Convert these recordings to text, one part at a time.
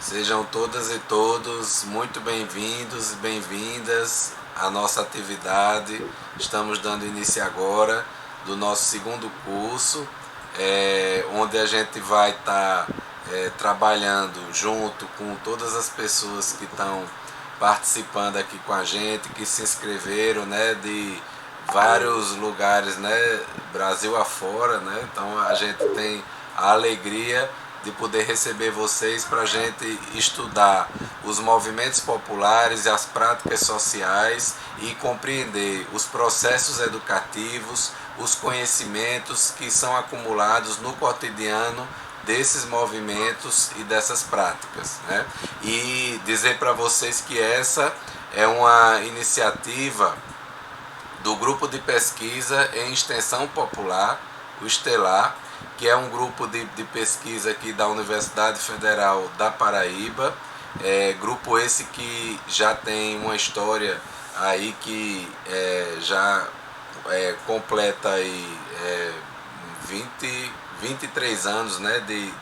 Sejam todas e todos muito bem-vindos e bem-vindas à nossa atividade. Estamos dando início agora do nosso segundo curso, onde a gente vai estar trabalhando junto com todas as pessoas que estão participando aqui com a gente, que se inscreveram, né, de vários lugares, né, Brasil afora, né? Então a gente tem a alegria de poder receber vocês para a gente estudar os movimentos populares e as práticas sociais e compreender os processos educativos, os conhecimentos que são acumulados no cotidiano desses movimentos e dessas práticas, né? E dizer para vocês que essa é uma iniciativa do Grupo de Pesquisa em Extensão Popular, o Estelar, que é um grupo de pesquisa aqui da Universidade Federal da Paraíba, grupo esse que já tem uma história aí que já completa aí 23 anos, né, de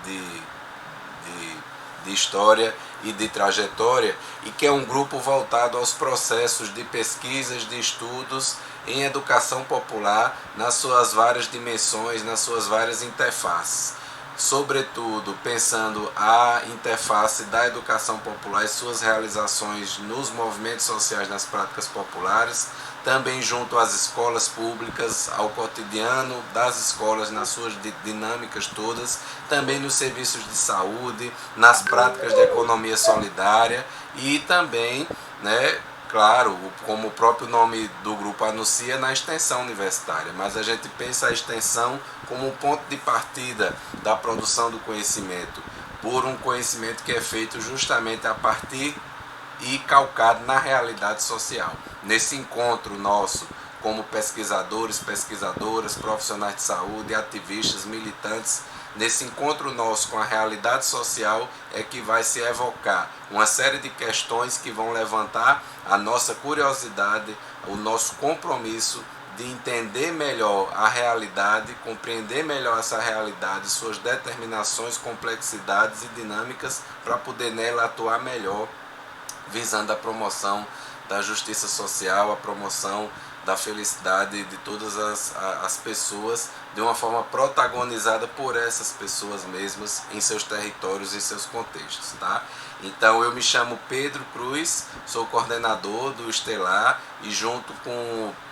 história e de trajetória, e que é um grupo voltado aos processos de pesquisas, de estudos em educação popular nas suas várias dimensões, nas suas várias interfaces. Sobretudo pensando a interface da educação popular e suas realizações nos movimentos sociais, nas práticas populares, também junto às escolas públicas, ao cotidiano das escolas, nas suas dinâmicas todas, também nos serviços de saúde, nas práticas de economia solidária e também, né, claro, como o próprio nome do grupo anuncia, na extensão universitária, mas a gente pensa a extensão como um ponto de partida da produção do conhecimento, por um conhecimento que é feito justamente a partir e calcado na realidade social. Nesse encontro nosso, como pesquisadores, pesquisadoras, profissionais de saúde, ativistas, militantes, nesse encontro nosso com a realidade social é que vai se evocar uma série de questões que vão levantar a nossa curiosidade, o nosso compromisso de entender melhor a realidade, compreender melhor essa realidade, suas determinações, complexidades e dinâmicas, para poder nela atuar melhor, visando a promoção da justiça social, a promoção da felicidade de todas as pessoas, de uma forma protagonizada por essas pessoas mesmas, em seus territórios e seus contextos, tá? Então eu me chamo Pedro Cruz, sou coordenador do Estelar e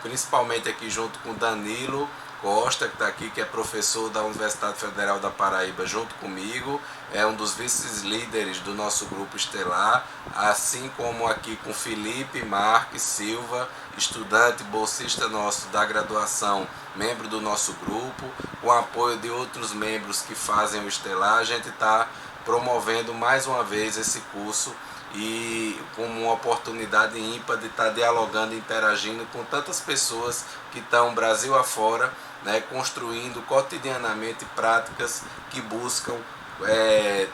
principalmente aqui junto com Danilo Costa, que está aqui, que é professor da Universidade Federal da Paraíba, junto comigo, é um dos vice-líderes do nosso grupo Estelar, assim como aqui com Felipe Marques Silva, estudante bolsista nosso da graduação, membro do nosso grupo, com apoio de outros membros que fazem o Estelar. A gente está promovendo mais uma vez esse curso e como uma oportunidade ímpar de estar dialogando e interagindo com tantas pessoas que estão Brasil afora, né, construindo cotidianamente práticas que buscam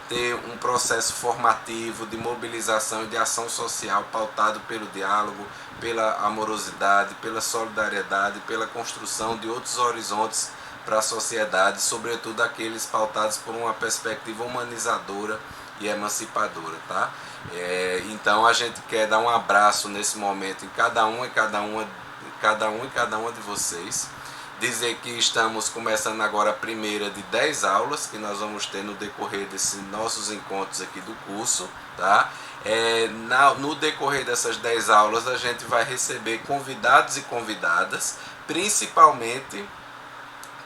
ter um processo formativo de mobilização e de ação social pautado pelo diálogo, pela amorosidade, pela solidariedade, pela construção de outros horizontes para a sociedade, sobretudo aqueles pautados por uma perspectiva humanizadora e emancipadora, tá? Então a gente quer dar um abraço nesse momento em cada um e cada uma de vocês, dizer que estamos começando agora a primeira de 10 aulas que nós vamos ter no decorrer desses nossos encontros aqui do curso, tá? No decorrer dessas 10 aulas a gente vai receber convidados e convidadas, principalmente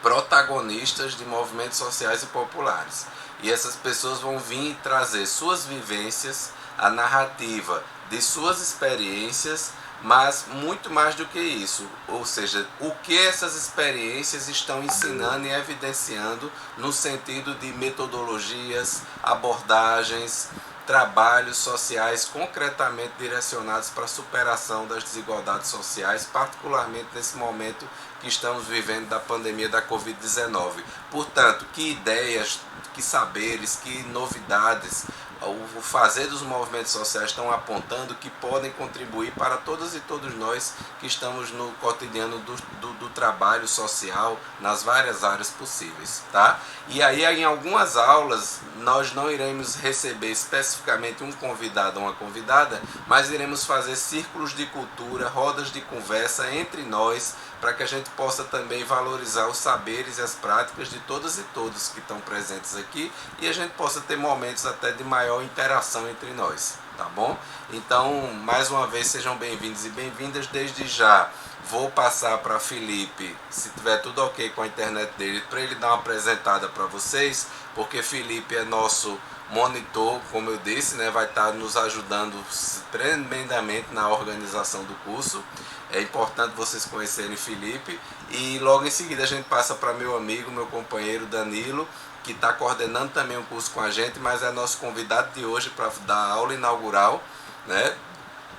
protagonistas de movimentos sociais e populares. E essas pessoas vão vir trazer suas vivências, a narrativa de suas experiências, mas muito mais do que isso, ou seja, o que essas experiências estão ensinando e evidenciando no sentido de metodologias, abordagens, trabalhos sociais concretamente direcionados para a superação das desigualdades sociais, particularmente nesse momento que estamos vivendo da pandemia da Covid-19. Portanto, que ideias, que saberes, que novidades o fazer dos movimentos sociais estão apontando que podem contribuir para todas e todos nós que estamos no cotidiano do trabalho social nas várias áreas possíveis, tá? E aí em algumas aulas nós não iremos receber especificamente um convidado ou uma convidada, mas iremos fazer círculos de cultura, rodas de conversa entre nós, para que a gente possa também valorizar os saberes e as práticas de todas e todos que estão presentes aqui e a gente possa ter momentos até de maior interação entre nós, tá bom? Então, mais uma vez, sejam bem-vindos e bem-vindas. Desde já, vou passar para Felipe, se tiver tudo ok com a internet dele, para ele dar uma apresentada para vocês, porque Felipe é nosso monitor, como eu disse, né, vai estar nos ajudando tremendamente na organização do curso. É importante vocês conhecerem Felipe e logo em seguida a gente passa para meu amigo, meu companheiro Danilo, que está coordenando também o curso com a gente, mas é nosso convidado de hoje para dar a aula inaugural, né,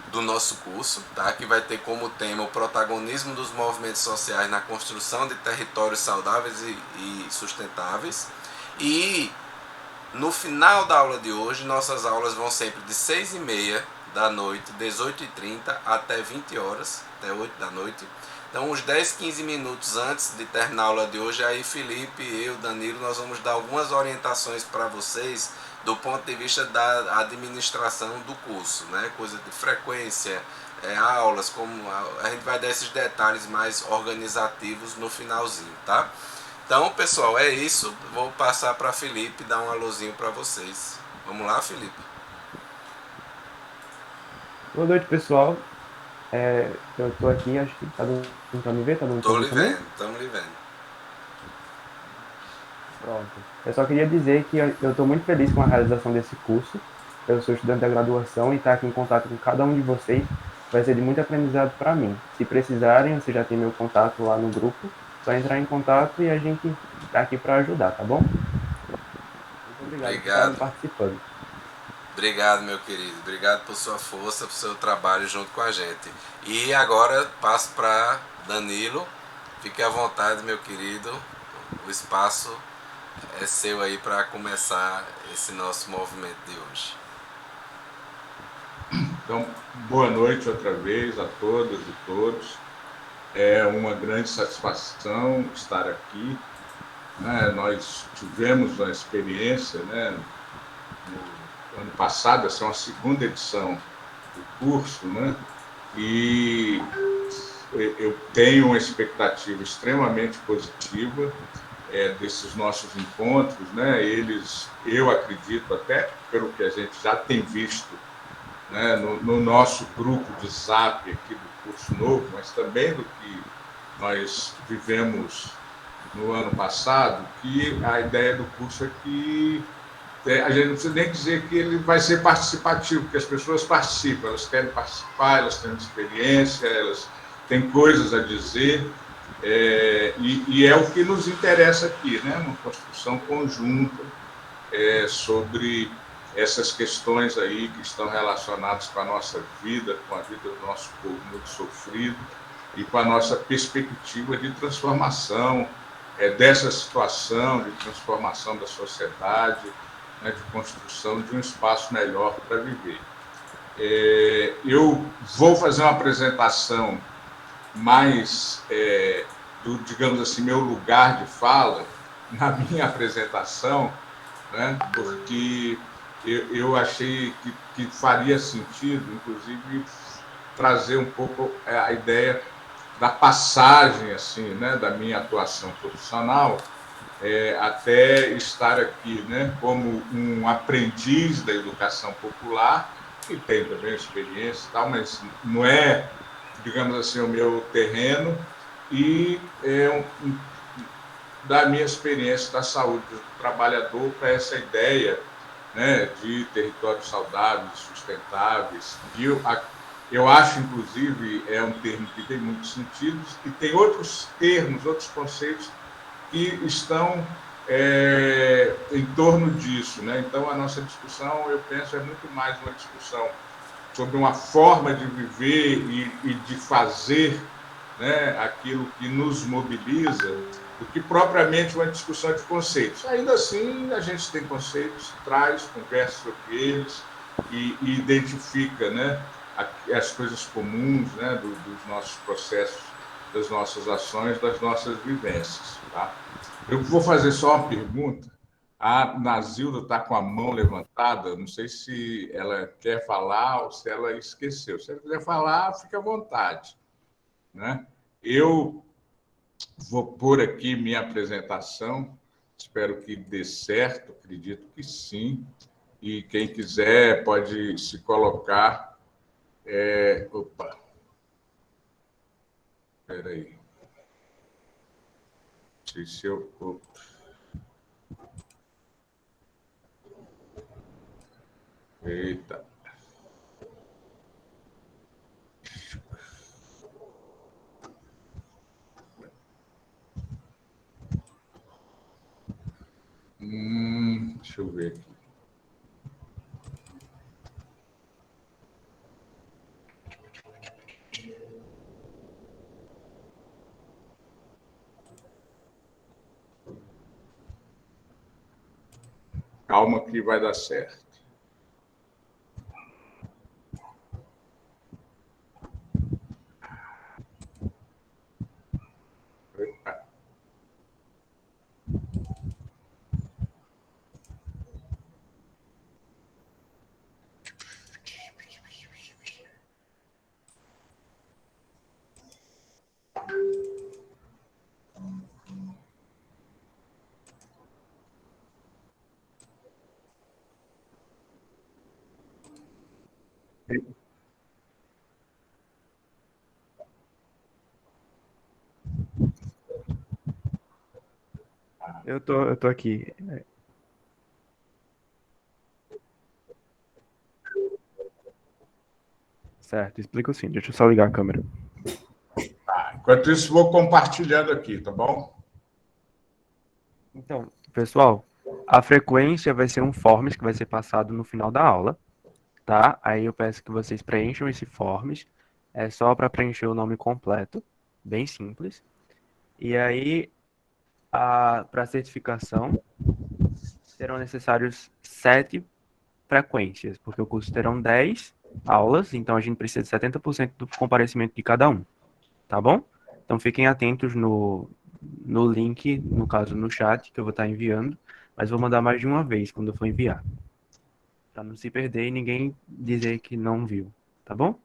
do nosso curso, tá? Que vai ter como tema o protagonismo dos movimentos sociais na construção de territórios saudáveis e sustentáveis. E no final da aula de hoje, nossas aulas vão sempre de 6h30 da noite, 18h30 até 20 horas, até 8 da noite. Então, uns 10, 15 minutos antes de terminar a aula de hoje, aí Felipe, eu, Danilo, nós vamos dar algumas orientações para vocês do ponto de vista da administração do curso, né? Coisa de frequência, aulas, como a gente vai dar esses detalhes mais organizativos no finalzinho, tá? Então, pessoal, é isso. Vou passar para Felipe dar um alôzinho para vocês. Vamos lá, Felipe? Boa noite, pessoal. Eu estou aqui, acho que tá dando para me ver? Tá dando Estou lhe também? vendo, estamos lhe vendo. Pronto. Eu só queria dizer que eu estou muito feliz com a realização desse curso. Eu sou estudante da graduação e estar aqui em contato com cada um de vocês vai ser de muito aprendizado para mim. Se precisarem, você já tem meu contato lá no grupo, só entrar em contato e a gente está aqui para ajudar, tá bom? Muito obrigado por estarem participando. Obrigado, meu querido. Obrigado por sua força, por seu trabalho junto com a gente. E agora passo para Danilo. Fique à vontade, meu querido. O espaço é seu aí para começar esse nosso movimento de hoje. Então, boa noite outra vez a todas e todos. É uma grande satisfação estar aqui. Nós tivemos uma experiência, no ano passado, essa é uma segunda edição do curso, e eu tenho uma expectativa extremamente positiva desses nossos encontros, Eles, eu acredito, até pelo que a gente já tem visto, no nosso grupo de Zap aqui do curso novo, mas também do que nós vivemos no ano passado, que a ideia do curso é que a gente não precisa nem dizer que ele vai ser participativo, porque as pessoas participam, elas querem participar, elas têm experiência, elas têm coisas a dizer, e é o que nos interessa aqui, uma construção conjunta sobre essas questões aí que estão relacionadas com a nossa vida, com a vida do nosso povo muito sofrido e com a nossa perspectiva de transformação dessa situação, de transformação da sociedade, de construção de um espaço melhor para viver. Eu vou fazer uma apresentação mais do, digamos assim, meu lugar de fala na minha apresentação, porque eu achei que faria sentido, inclusive, trazer um pouco a ideia da passagem assim, da minha atuação profissional até estar aqui como um aprendiz da educação popular, que tem também experiência e tal, mas não é, digamos assim, o meu terreno, e da minha experiência da saúde do trabalhador para essa ideia de territórios saudáveis, sustentáveis. Eu acho, inclusive, é um termo que tem muitos sentidos, e tem outros termos, outros conceitos que estão em torno disso. Então, a nossa discussão, eu penso, é muito mais uma discussão sobre uma forma de viver e de fazer né, aquilo que nos mobiliza, do que propriamente uma discussão de conceitos. Ainda assim, a gente tem conceitos, traz, conversa sobre eles e identifica, né, as coisas comuns, né, dos nossos processos, das nossas ações, das nossas vivências. Tá? Eu vou fazer só uma pergunta. A Nazilda está com a mão levantada, não sei se ela quer falar ou se ela esqueceu. Se ela quiser falar, fique à vontade. Né? Eu vou pôr aqui minha apresentação, espero que dê certo, acredito que sim, e quem quiser pode se colocar. Opa, espera aí. Não sei se eu... Eita. Deixa eu ver aqui. Calma que vai dar certo. Eu tô aqui. Certo, explico sim. Deixa eu só ligar a câmera. Enquanto isso, vou compartilhando aqui, tá bom? Então, pessoal, a frequência vai ser um forms que vai ser passado no final da aula, tá? Aí eu peço que vocês preencham esse forms. É só para preencher o nome completo, bem simples. E aí, para certificação, serão necessários 7 frequências, porque o curso terão 10 aulas, então a gente precisa de 70% do comparecimento de cada um, tá bom? Então fiquem atentos no link, no caso no chat, que eu vou estar enviando, mas vou mandar mais de uma vez quando eu for enviar, para não se perder e ninguém dizer que não viu, tá bom?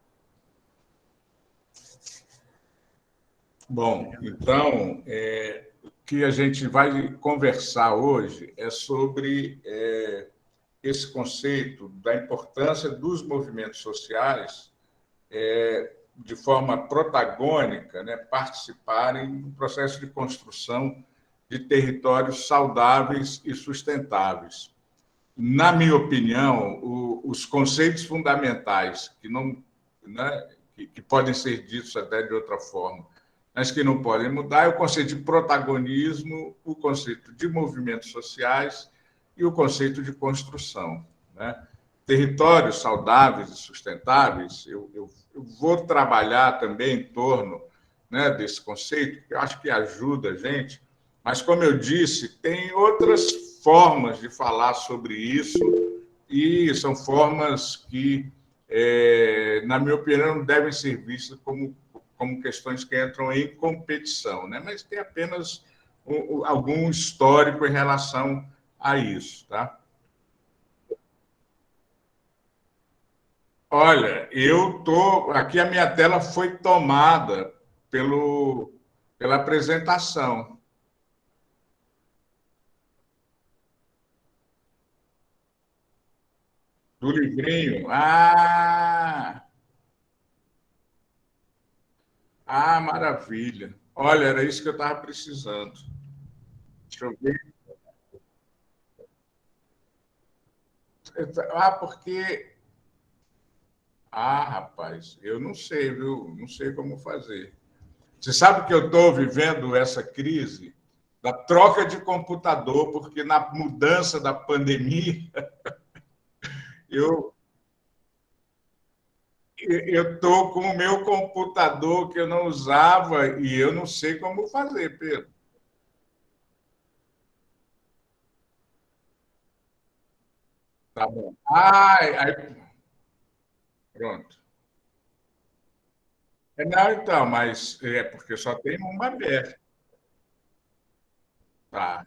Bom, então, o que a gente vai conversar hoje é sobre esse conceito da importância dos movimentos sociais de forma protagônica, né, participarem do processo de construção de territórios saudáveis e sustentáveis. Na minha opinião, os conceitos fundamentais que não, né, que podem ser ditos até de outra forma, mas que não podem mudar, é o conceito de protagonismo, o conceito de movimentos sociais e o conceito de construção. Né? Territórios saudáveis e sustentáveis, eu vou trabalhar também em torno, né, desse conceito, que eu acho que ajuda a gente, mas, como eu disse, tem outras formas de falar sobre isso e são formas que, na minha opinião, devem ser vistas como questões que entram em competição, né? Mas tem apenas algum histórico em relação a isso, tá? Olha, eu tô aqui, a minha tela foi tomada pela apresentação do livrinho. Maravilha. Olha, era isso que eu estava precisando. Deixa eu ver. Porque. Rapaz, eu não sei, viu? Não sei como fazer. Você sabe que eu estou vivendo essa crise da troca de computador, porque na mudança da pandemia, eu, Eu estou com o meu computador que eu não usava e eu não sei como fazer, Pedro. Tá bom. Aí, pronto. Não, então, mas é porque só tem uma aberta. Tá.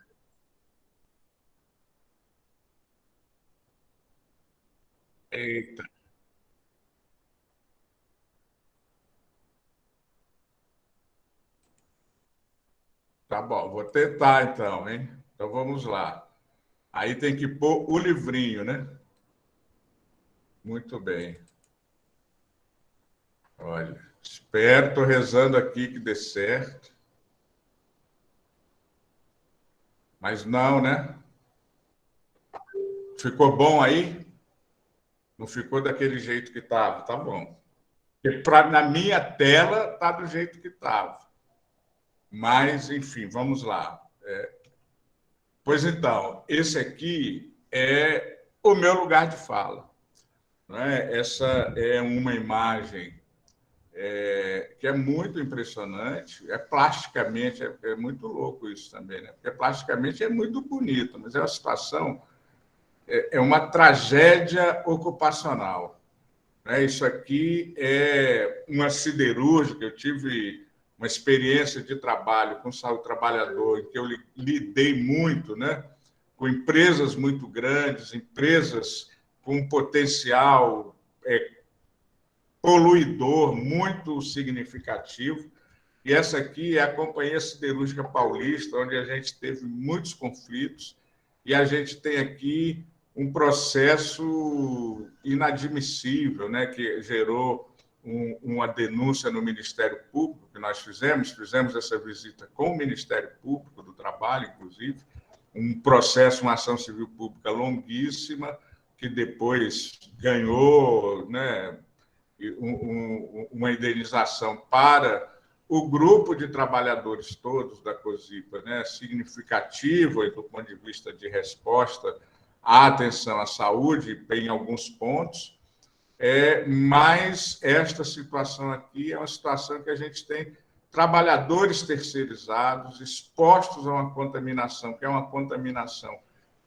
Eita, tá bom. Vou tentar então, hein? Então vamos lá. Aí tem que pôr o livrinho, né? Muito bem. Olha, espero, estou rezando aqui que dê certo. Mas não, né? Ficou bom aí? Não ficou daquele jeito que estava, tá bom. Porque na minha tela tá do jeito que estava. Mas, enfim, vamos lá. Pois então, esse aqui é o meu lugar de fala. Né? Essa é uma imagem que é muito impressionante. Plasticamente, é muito louco isso também, né? Porque plasticamente é muito bonito, mas é uma situação, é uma tragédia ocupacional. Né? Isso aqui é uma siderúrgica. Eu tive uma experiência de trabalho com saúde do trabalhador, em que eu lidei muito, né, com empresas muito grandes, empresas com um potencial poluidor muito significativo. E essa aqui é a Companhia Siderúrgica Paulista, onde a gente teve muitos conflitos, e a gente tem aqui um processo inadmissível, né, que gerou uma denúncia no Ministério Público, que nós fizemos essa visita com o Ministério Público do Trabalho, inclusive, um processo, uma ação civil pública longuíssima, que depois ganhou, né, uma indenização para o grupo de trabalhadores todos da COSIPA, né, significativa do ponto de vista de resposta à atenção à saúde em alguns pontos, mas esta situação aqui é uma situação que a gente tem trabalhadores terceirizados expostos a uma contaminação, que é uma contaminação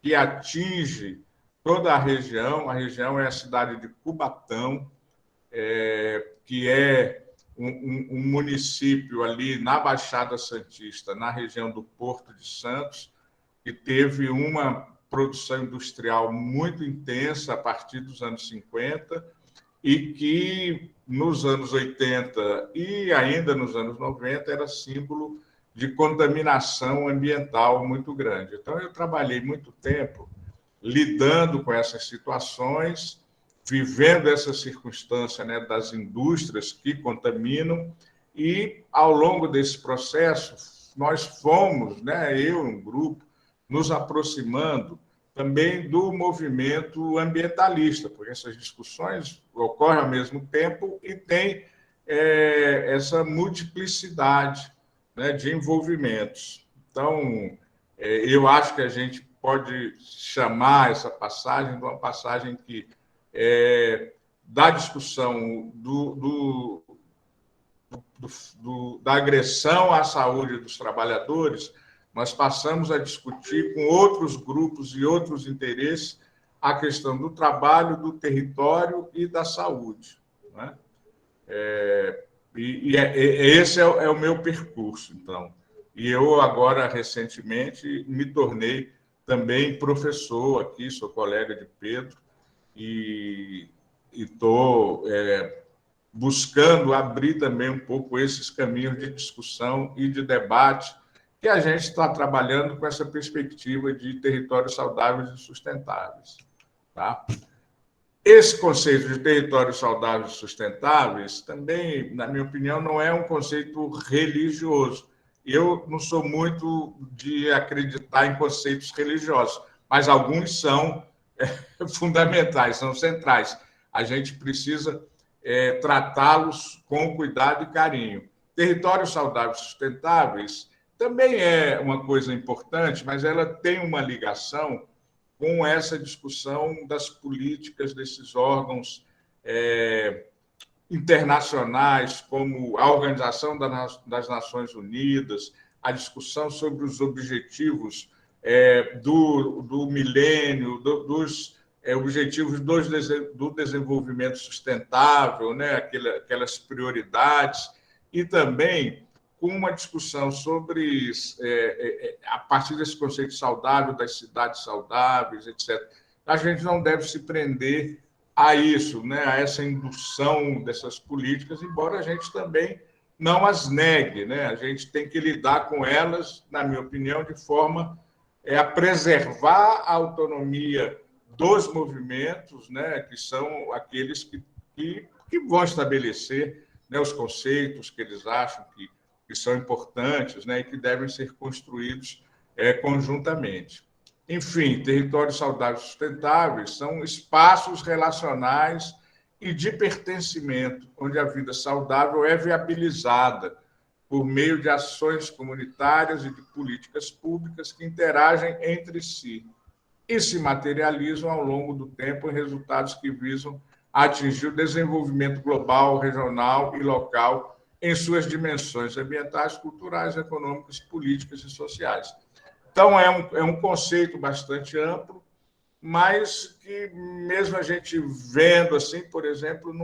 que atinge toda a região é a cidade de Cubatão, que é um município ali na Baixada Santista, na região do Porto de Santos, que teve uma produção industrial muito intensa a partir dos anos 50 e que nos anos 80 e ainda nos anos 90 era símbolo de contaminação ambiental muito grande. Então, eu trabalhei muito tempo lidando com essas situações, vivendo essa circunstância, né, das indústrias que contaminam, e ao longo desse processo nós fomos, né, eu e um grupo, nos aproximando também do movimento ambientalista, porque essas discussões ocorrem ao mesmo tempo e tem essa multiplicidade, né, de envolvimentos. Então, eu acho que a gente pode chamar essa passagem de uma passagem que da discussão da agressão à saúde dos trabalhadores, nós passamos a discutir com outros grupos e outros interesses a questão do trabalho, do território e da saúde. Né? Esse é o meu percurso, então. E eu agora, recentemente, me tornei também professor aqui, sou colega de Pedro, e estou buscando abrir também um pouco esses caminhos de discussão e de debate que a gente está trabalhando com essa perspectiva de territórios saudáveis e sustentáveis. Tá? Esse conceito de territórios saudáveis e sustentáveis também, na minha opinião, não é um conceito religioso. Eu não sou muito de acreditar em conceitos religiosos, mas alguns são fundamentais, são centrais. A gente precisa tratá-los com cuidado e carinho. Territórios saudáveis e sustentáveis também é uma coisa importante, mas ela tem uma ligação com essa discussão das políticas desses órgãos internacionais, como a Organização das Nações Unidas, a discussão sobre os objetivos do milênio, dos objetivos do desenvolvimento sustentável, né? Aquelas prioridades, e também com uma discussão sobre, a partir desse conceito saudável, das cidades saudáveis, etc. A gente não deve se prender a isso, né? A essa indução dessas políticas, embora a gente também não as negue, né? A gente tem que lidar com elas, na minha opinião, de forma a preservar a autonomia dos movimentos, né? Que são aqueles que vão estabelecer, né, os conceitos que eles acham que são importantes, né? E que devem ser construídos conjuntamente. Enfim, territórios saudáveis e sustentáveis são espaços relacionais e de pertencimento, onde a vida saudável é viabilizada por meio de ações comunitárias e de políticas públicas que interagem entre si e se materializam ao longo do tempo em resultados que visam atingir o desenvolvimento global, regional e local em suas dimensões ambientais, culturais, econômicas, políticas e sociais. Então, é um conceito bastante amplo, mas que, mesmo a gente vendo assim, por exemplo,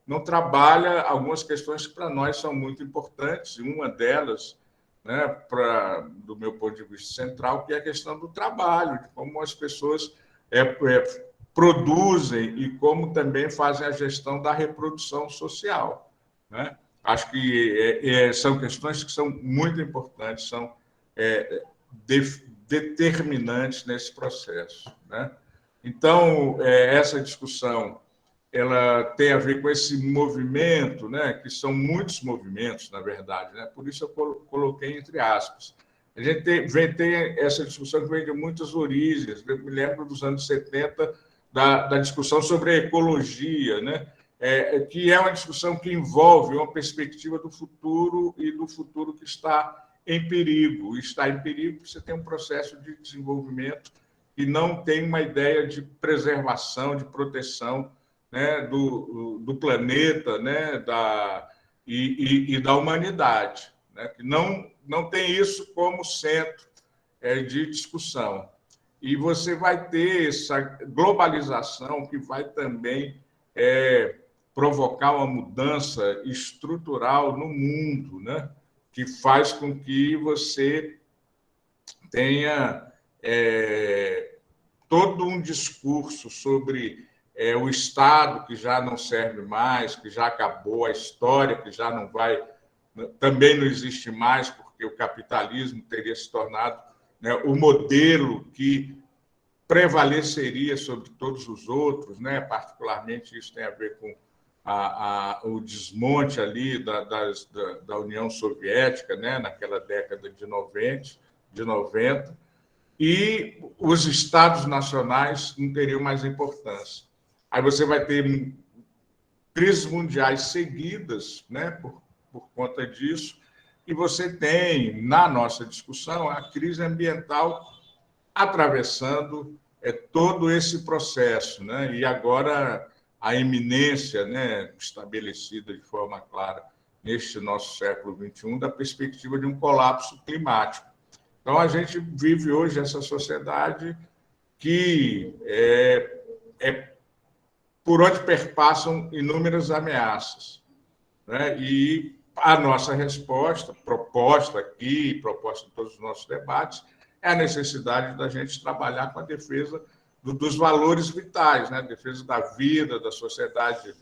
não trabalha algumas questões que para nós são muito importantes, e uma delas, né, do meu ponto de vista central, que é a questão do trabalho, de como as pessoas produzem e como também fazem a gestão da reprodução social, né? Acho que são questões que são muito importantes, são determinantes nesse processo, né? Então, essa discussão ela tem a ver com esse movimento, né, que são muitos movimentos, na verdade, né? Por isso eu coloquei entre aspas. A gente tem essa discussão que vem de muitas origens. Eu me lembro dos anos 70, da discussão sobre a ecologia, né? Que é uma discussão que envolve uma perspectiva do futuro e do futuro que está em perigo. Está em perigo porque você tem um processo de desenvolvimento que não tem uma ideia de preservação, de proteção, né, do planeta, né, e da humanidade, né, que não tem isso como centro de discussão. E você vai ter essa globalização que vai também provocar uma mudança estrutural no mundo, né, que faz com que você tenha todo um discurso sobre o Estado que já não serve mais, que já acabou, a história que já não vai, também não existe mais, porque o capitalismo teria se tornado, né, o modelo que prevaleceria sobre todos os outros, né? Particularmente isso tem a ver com o desmonte ali da União Soviética, né? Naquela década de 90, e os estados nacionais não teriam mais importância. Aí você vai ter crises mundiais seguidas, né, por conta disso, e você tem, na nossa discussão, a crise ambiental atravessando todo esse processo, né? E agora a iminência, né, estabelecida de forma clara neste nosso século XXI da perspectiva de um colapso climático. Então, a gente vive hoje essa sociedade que por onde perpassam inúmeras ameaças, né? E a nossa resposta, proposta aqui, proposta em todos os nossos debates, é a necessidade da gente trabalhar com a defesa dos valores vitais, né? A defesa da vida, da sociedade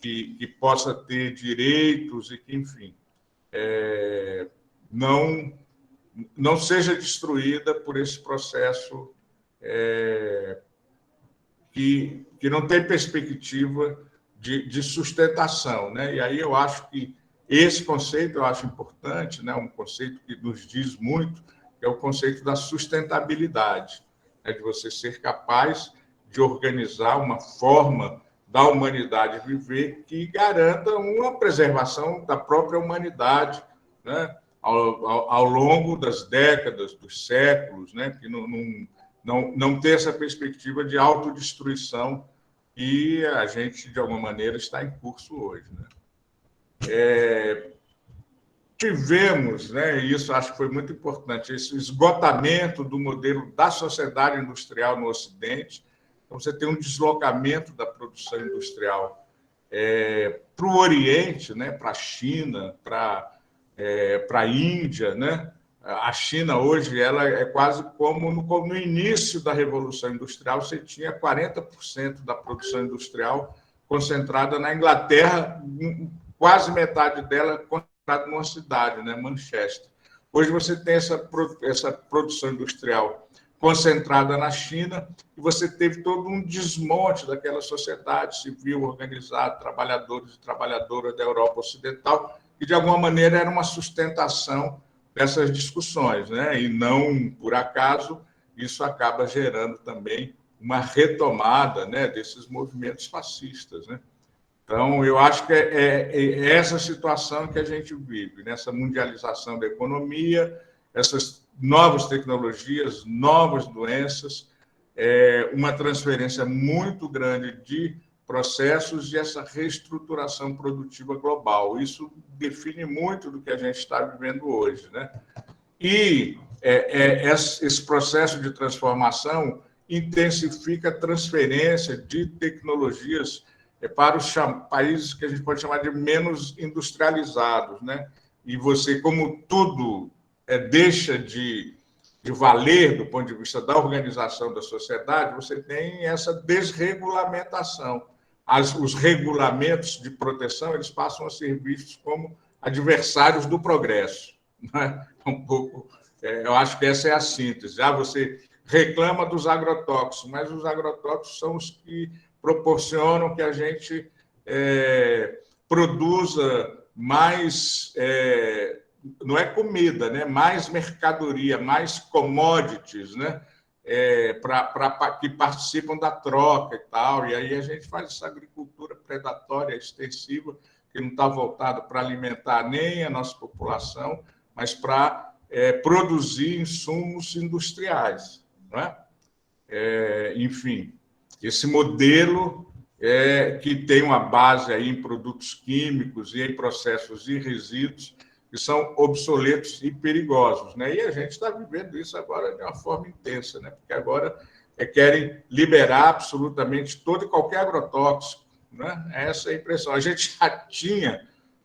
que possa ter direitos e que, enfim, não seja destruída por esse processo que não tem perspectiva de sustentação, né? E aí eu acho que esse conceito eu acho importante, né? Um conceito que nos diz muito, que é o conceito da sustentabilidade, né? De você ser capaz de organizar uma forma da humanidade viver que garanta uma preservação da própria humanidade, né? Ao longo das décadas, dos séculos, né? Que não ter essa perspectiva de autodestruição que a gente, de alguma maneira, está em curso hoje, né? tivemos, né, e isso acho que foi muito importante, esse esgotamento do modelo da sociedade industrial no Ocidente. Então, você tem um deslocamento da produção industrial para o Oriente, né, para a China, para a Índia, né? A China hoje ela é quase como no início da Revolução Industrial, você tinha 40% da produção industrial concentrada na Inglaterra, quase metade dela concentrada numa cidade, né, Manchester. Hoje você tem essa produção industrial concentrada na China e você teve todo um desmonte daquela sociedade civil organizada, trabalhadores e trabalhadoras da Europa Ocidental, que de alguma maneira era uma sustentação dessas discussões, né? E não por acaso isso acaba gerando também uma retomada, né, desses movimentos fascistas, né? Então, eu acho que é essa situação que a gente vive, nessa mundialização da economia, essas novas tecnologias, novas doenças, uma transferência muito grande de processos e essa reestruturação produtiva global. Isso define muito do que a gente está vivendo hoje, né? E esse processo de transformação intensifica a transferência de tecnologias para os países que a gente pode chamar de menos industrializados, né? E você, como tudo deixa de valer do ponto de vista da organização da sociedade, você tem essa desregulamentação. Os regulamentos de proteção eles passam a ser vistos como adversários do progresso, né? Um pouco, eu acho que essa é a síntese. Você reclama dos agrotóxicos, mas os agrotóxicos são os que proporcionam que a gente produza mais, não é comida, né? Mais mercadoria, mais commodities, né? Que participam da troca e tal. E aí a gente faz essa agricultura predatória extensiva, que não está voltada para alimentar nem a nossa população, mas para produzir insumos industriais, não é? Enfim, esse modelo que tem uma base aí em produtos químicos e em processos e resíduos que são obsoletos e perigosos, né? E a gente está vivendo isso agora de uma forma intensa, né? Porque agora querem liberar absolutamente todo e qualquer agrotóxico, né? Essa é a impressão. A gente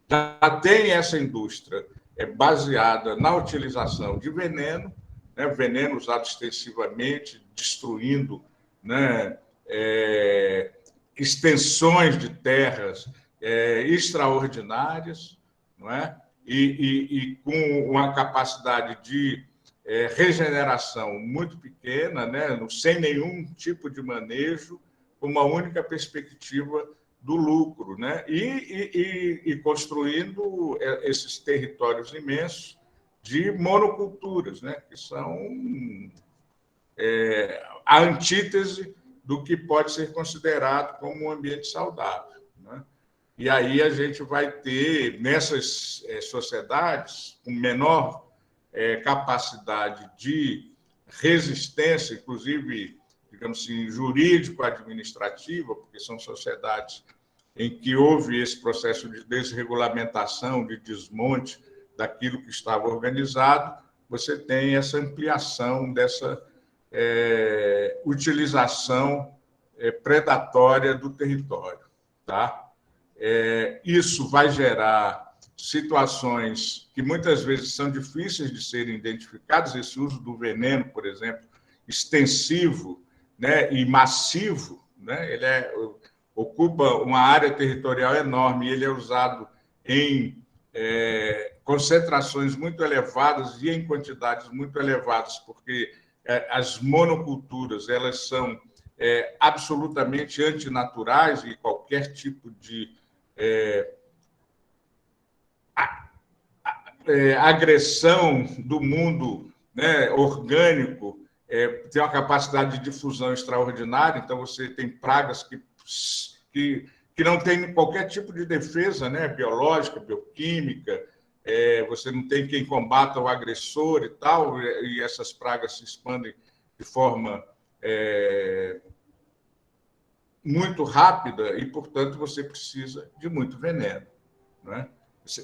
já tem essa indústria baseada na utilização de veneno, né? Veneno usado extensivamente, destruindo, né? Extensões de terras extraordinárias, não é? E com uma capacidade de regeneração muito pequena, né? Sem nenhum tipo de manejo, com uma única perspectiva do lucro, né? E construindo esses territórios imensos de monoculturas, né? Que são a antítese do que pode ser considerado como um ambiente saudável, né? E aí a gente vai ter, nessas sociedades, com menor capacidade de resistência, inclusive, digamos assim, jurídico-administrativa, porque são sociedades em que houve esse processo de desregulamentação, de desmonte daquilo que estava organizado, você tem essa ampliação dessa utilização predatória do território, tá? Isso vai gerar situações que muitas vezes são difíceis de serem identificadas. Esse uso do veneno, por exemplo, extensivo, né, e massivo, né? Ele ocupa uma área territorial enorme e ele é usado em concentrações muito elevadas e em quantidades muito elevadas, porque as monoculturas elas são absolutamente antinaturais e qualquer tipo de agressão do mundo, né, orgânico tem uma capacidade de difusão extraordinária. Então, você tem pragas que não têm qualquer tipo de defesa, né, biológica, bioquímica. Você não tem quem combata o agressor e tal, e essas pragas se expandem de forma muito rápida e, portanto, você precisa de muito veneno, né?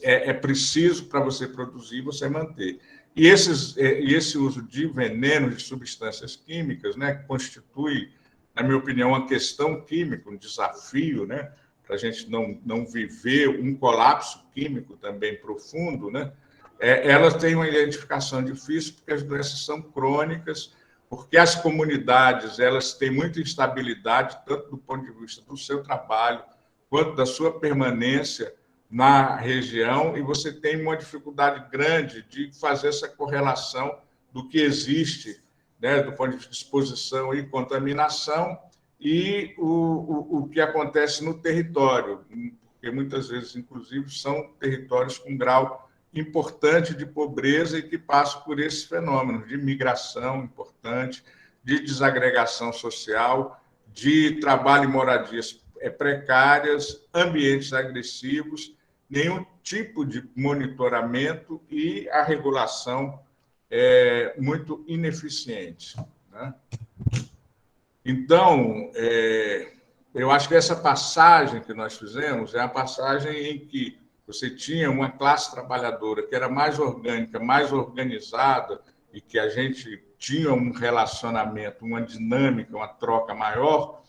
é preciso para você produzir, você manter. E esse uso de venenos, de substâncias químicas, né, constitui, na minha opinião, uma questão química, um desafio, né, para a gente não viver um colapso químico também profundo, né, elas têm uma identificação difícil porque as doenças são crônicas, porque as comunidades elas têm muita instabilidade, tanto do ponto de vista do seu trabalho, quanto da sua permanência na região, e você tem uma dificuldade grande de fazer essa correlação do que existe, né, do ponto de vista de exposição e contaminação, e o que acontece no território, porque muitas vezes, inclusive, são territórios com grau importante de pobreza e que passam por esses fenômenos de migração importante, de desagregação social, de trabalho e moradias precárias, ambientes agressivos, nenhum tipo de monitoramento e a regulação é muito ineficiente, né? Então, eu acho que essa passagem que nós fizemos é a passagem em que você tinha uma classe trabalhadora que era mais orgânica, mais organizada, e que a gente tinha um relacionamento, uma dinâmica, uma troca maior,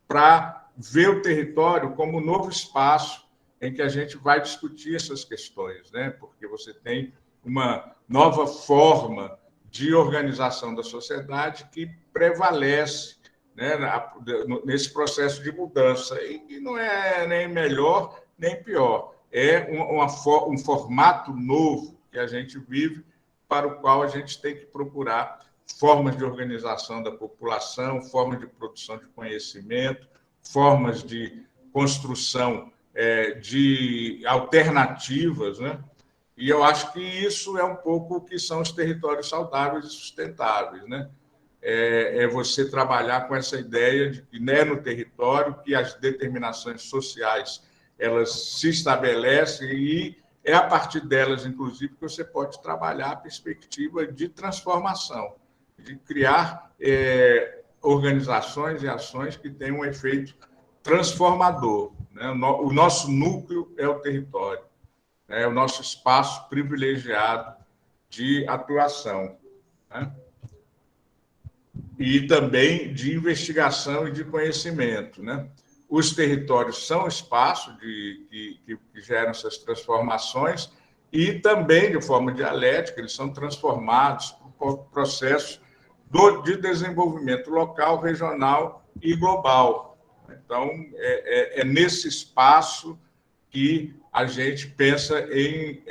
para ver o território como um novo espaço em que a gente vai discutir essas questões, né? Porque você tem uma nova forma de organização da sociedade que prevalece, né, nesse processo de mudança, e não é nem melhor nem pior, é um formato novo que a gente vive, para o qual a gente tem que procurar formas de organização da população, formas de produção de conhecimento, formas de construção de alternativas, né? E eu acho que isso é um pouco o que são os territórios saudáveis e sustentáveis, né? É você trabalhar com essa ideia de que, né, no território, que as determinações sociais elas se estabelecem e é a partir delas, inclusive, que você pode trabalhar a perspectiva de transformação, de criar organizações e ações que tenham um efeito transformador, né? O nosso núcleo é o território, é o nosso espaço privilegiado de atuação, né? E também de investigação e de conhecimento, né? Os territórios são espaços que geram essas transformações e também, de forma dialética, eles são transformados por processos de desenvolvimento local, regional e global. Então, é nesse espaço que a gente pensa em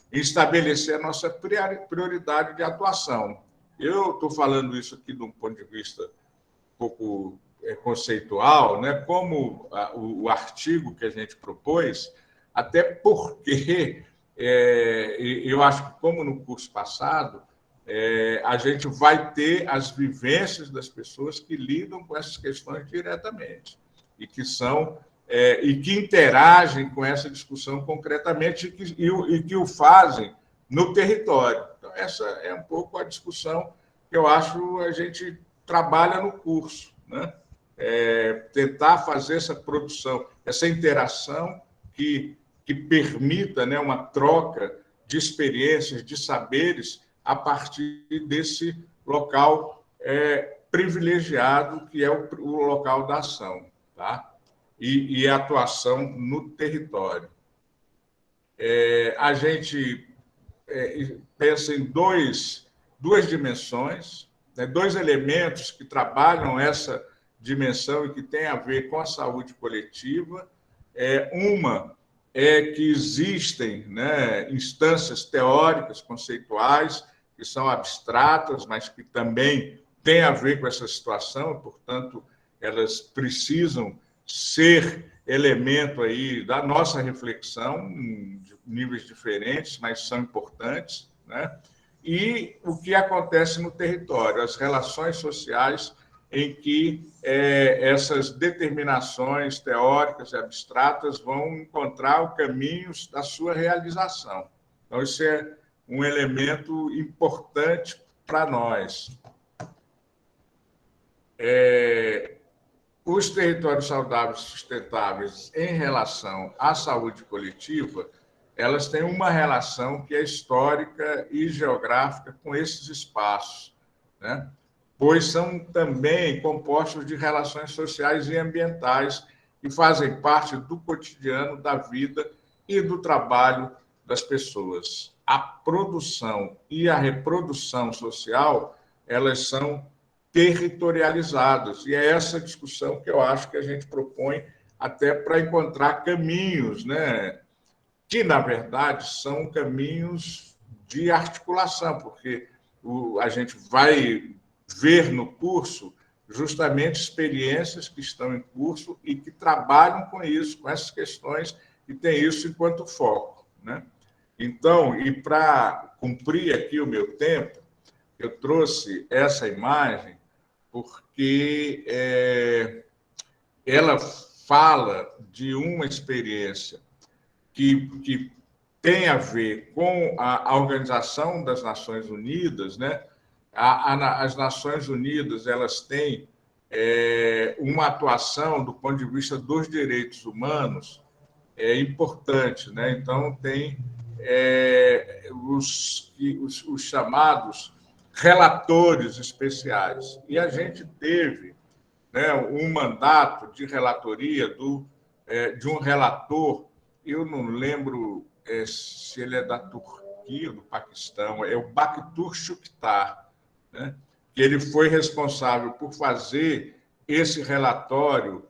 estabelecer a nossa prioridade de atuação. Eu estou falando isso aqui de um ponto de vista um pouco conceitual, né? Como o artigo que a gente propôs, até porque eu acho que, como no curso passado, a gente vai ter as vivências das pessoas que lidam com essas questões diretamente e que são e que interagem com essa discussão concretamente e que o fazem no território. Então, essa é um pouco a discussão que eu acho a gente trabalha no curso, né? Tentar fazer essa produção, essa interação que permita, né, uma troca de experiências, de saberes, a partir desse local privilegiado que é o local da ação, tá? E a atuação no território. A gente pensa em duas dimensões, né, dois elementos que trabalham essa dimensão e que tem a ver com a saúde coletiva. Uma é que existem, né, instâncias teóricas, conceituais, que são abstratas, mas que também têm a ver com essa situação, portanto, elas precisam ser elemento aí da nossa reflexão, de níveis diferentes, mas são importantes, né? E o que acontece no território, as relações sociais em que essas determinações teóricas e abstratas vão encontrar o caminho da sua realização. Então, isso é um elemento importante para nós. Os territórios saudáveis e sustentáveis em relação à saúde coletiva elas têm uma relação que é histórica e geográfica com esses espaços, né? Pois são também compostos de relações sociais e ambientais que fazem parte do cotidiano, da vida e do trabalho das pessoas. A produção e a reprodução social, elas são territorializadas, e é essa discussão que eu acho que a gente propõe até para encontrar caminhos, né, que, na verdade, são caminhos de articulação, porque a gente vai ver no curso justamente experiências que estão em curso e que trabalham com isso, com essas questões, e tem isso enquanto foco, né? Então, e para cumprir aqui o meu tempo, eu trouxe essa imagem porque ela fala de uma experiência que tem a ver com a Organização das Nações Unidas, né? As Nações Unidas, elas têm uma atuação do ponto de vista dos direitos humanos importante, né? Então, tem os chamados relatores especiais. E a gente teve, né, um mandato de relatoria de um relator, eu não lembro se ele é da Turquia ou do Paquistão, é o Bakhtur Shuktar, né? Que ele foi responsável por fazer esse relatório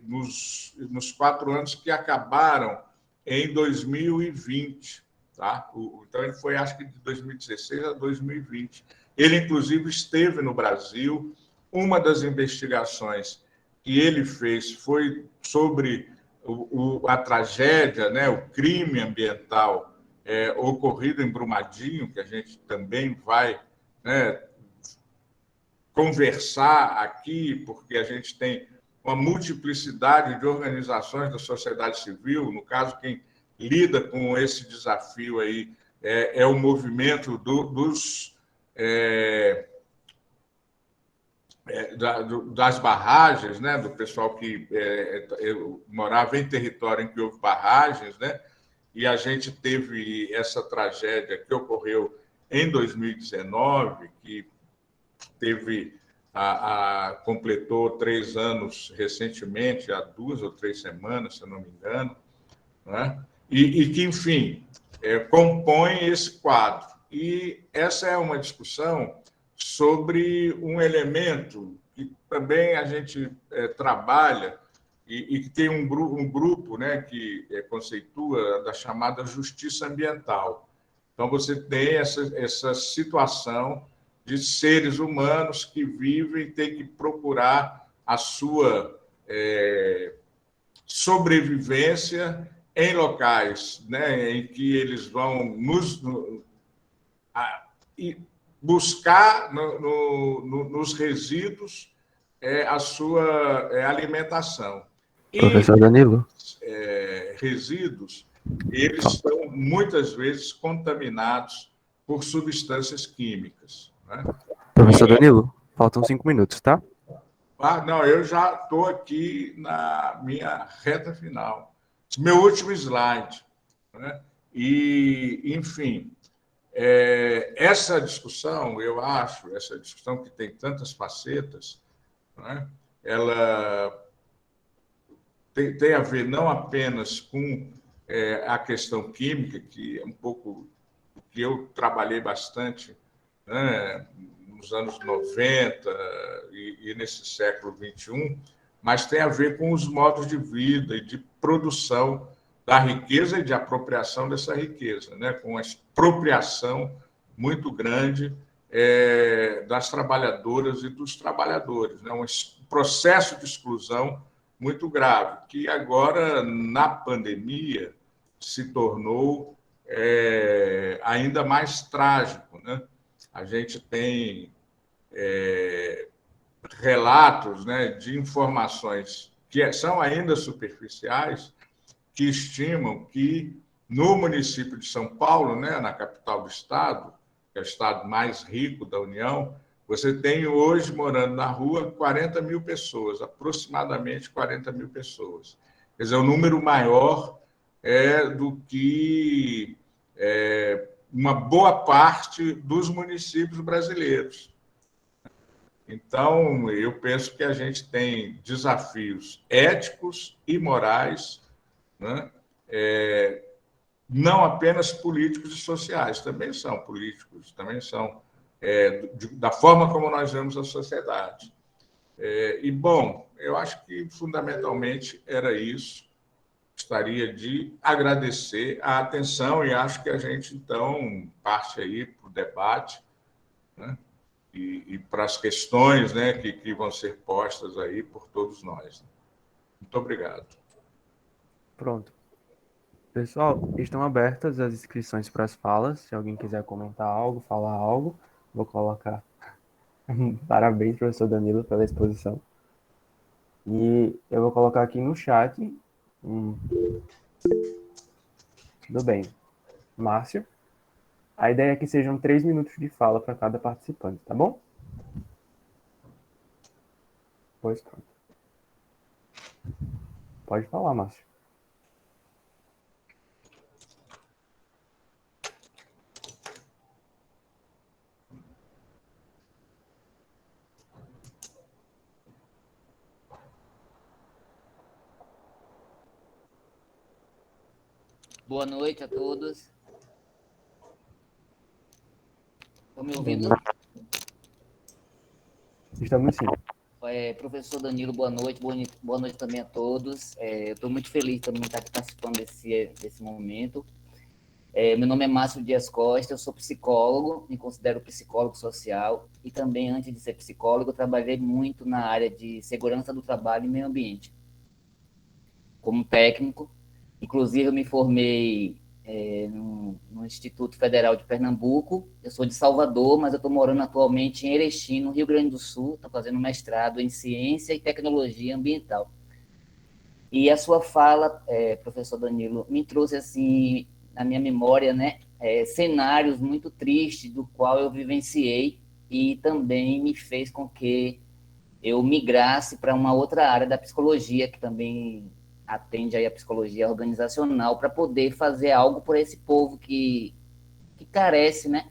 nos 4 anos que acabaram em 2020. Tá? Então, ele foi, acho que, de 2016 a 2020. Ele, inclusive, esteve no Brasil. Uma das investigações que ele fez foi sobre a tragédia, né, o crime ambiental ocorrido em Brumadinho, que a gente também vai, né, conversar aqui, porque a gente tem uma multiplicidade de organizações da sociedade civil. No caso, quem lida com esse desafio aí é o movimento das barragens, né, do pessoal que morava em território em que houve barragens, né, e a gente teve essa tragédia que ocorreu em 2019, que completou 3 anos recentemente, há 2 ou 3 semanas, se eu não me engano, né? E que, enfim, compõe esse quadro. E essa é uma discussão sobre um elemento que também a gente trabalha e que tem um grupo, né, que conceitua da chamada justiça ambiental. Então, você tem essa situação de seres humanos que vivem e têm que procurar a sua sobrevivência em locais, né, em que eles vão buscar nos resíduos a sua alimentação. Professor Danilo? Resíduos, eles são muitas vezes contaminados por substâncias químicas, né? Professor Danilo, faltam 5 minutos, tá? Não, eu já estou aqui na minha reta final. Meu último slide, né? E, enfim, essa discussão, eu acho, essa discussão que tem tantas facetas, né? Ela tem a ver não apenas com a questão química, que é um pouco o que eu trabalhei bastante, né, nos anos 90 e nesse século XXI, mas tem a ver com os modos de vida e de produção da riqueza e de apropriação dessa riqueza, né, com a expropriação muito grande das trabalhadoras e dos trabalhadores, né, um processo de exclusão muito grave, que agora, na pandemia, se tornou ainda mais trágico, né? A gente tem relatos, né, de informações que são ainda superficiais, que estimam que no município de São Paulo, né, na capital do estado, que é o estado mais rico da União, você tem hoje morando na rua 40 mil pessoas, aproximadamente 40 mil pessoas. Quer dizer, um número maior do que uma boa parte dos municípios brasileiros. Então, eu penso que a gente tem desafios éticos e morais, né? Não apenas políticos e sociais, também são políticos, também são da forma como nós vemos a sociedade. Bom, eu acho que fundamentalmente era isso. Gostaria de agradecer a atenção e acho que a gente, então, parte aí para o debate, né? E para as questões, né, que vão ser postas aí por todos nós. Muito obrigado. Pronto. Pessoal, estão abertas as inscrições para as falas. Se alguém quiser comentar algo, falar algo, vou colocar. Parabéns, professor Danilo, pela exposição. E eu vou colocar aqui no chat. Tudo bem. Márcio, a ideia é que sejam 3 minutos de fala para cada participante, tá bom? Pois pronto. Pode falar, Márcio. Boa noite a todos. Estão me ouvindo? Estamos sim. Professor Danilo, boa noite. Boa noite também a todos. Eu estou muito feliz de todo mundo estar aqui participando desse momento. Meu nome é Márcio Dias Costa, eu sou psicólogo, me considero psicólogo social e também, antes de ser psicólogo, eu trabalhei muito na área de segurança do trabalho e meio ambiente, como técnico. Inclusive, eu me formei no Instituto Federal de Pernambuco. Eu sou de Salvador, mas eu estou morando atualmente em Erechim, no Rio Grande do Sul. Estou fazendo mestrado em Ciência e Tecnologia Ambiental. E a sua fala, professor Danilo, me trouxe assim na minha memória, né, cenários muito tristes do qual eu vivenciei e também me fez com que eu migrasse para uma outra área da psicologia, que também atende aí a psicologia organizacional, para poder fazer algo por esse povo que carece, né,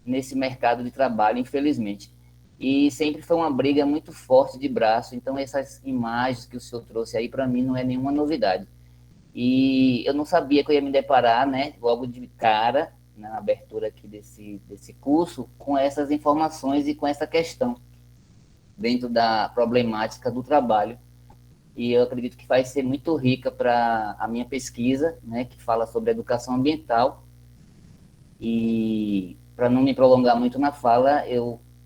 nesse mercado de trabalho, infelizmente. E sempre foi uma briga muito forte de braço, então essas imagens que o senhor trouxe aí, para mim, não é nenhuma novidade. E eu não sabia que eu ia me deparar, né, logo de cara, na abertura aqui desse curso, com essas informações e com essa questão dentro da problemática do trabalho. E eu acredito que vai ser muito rica para a minha pesquisa, né, que fala sobre educação ambiental. E para não me prolongar muito na fala,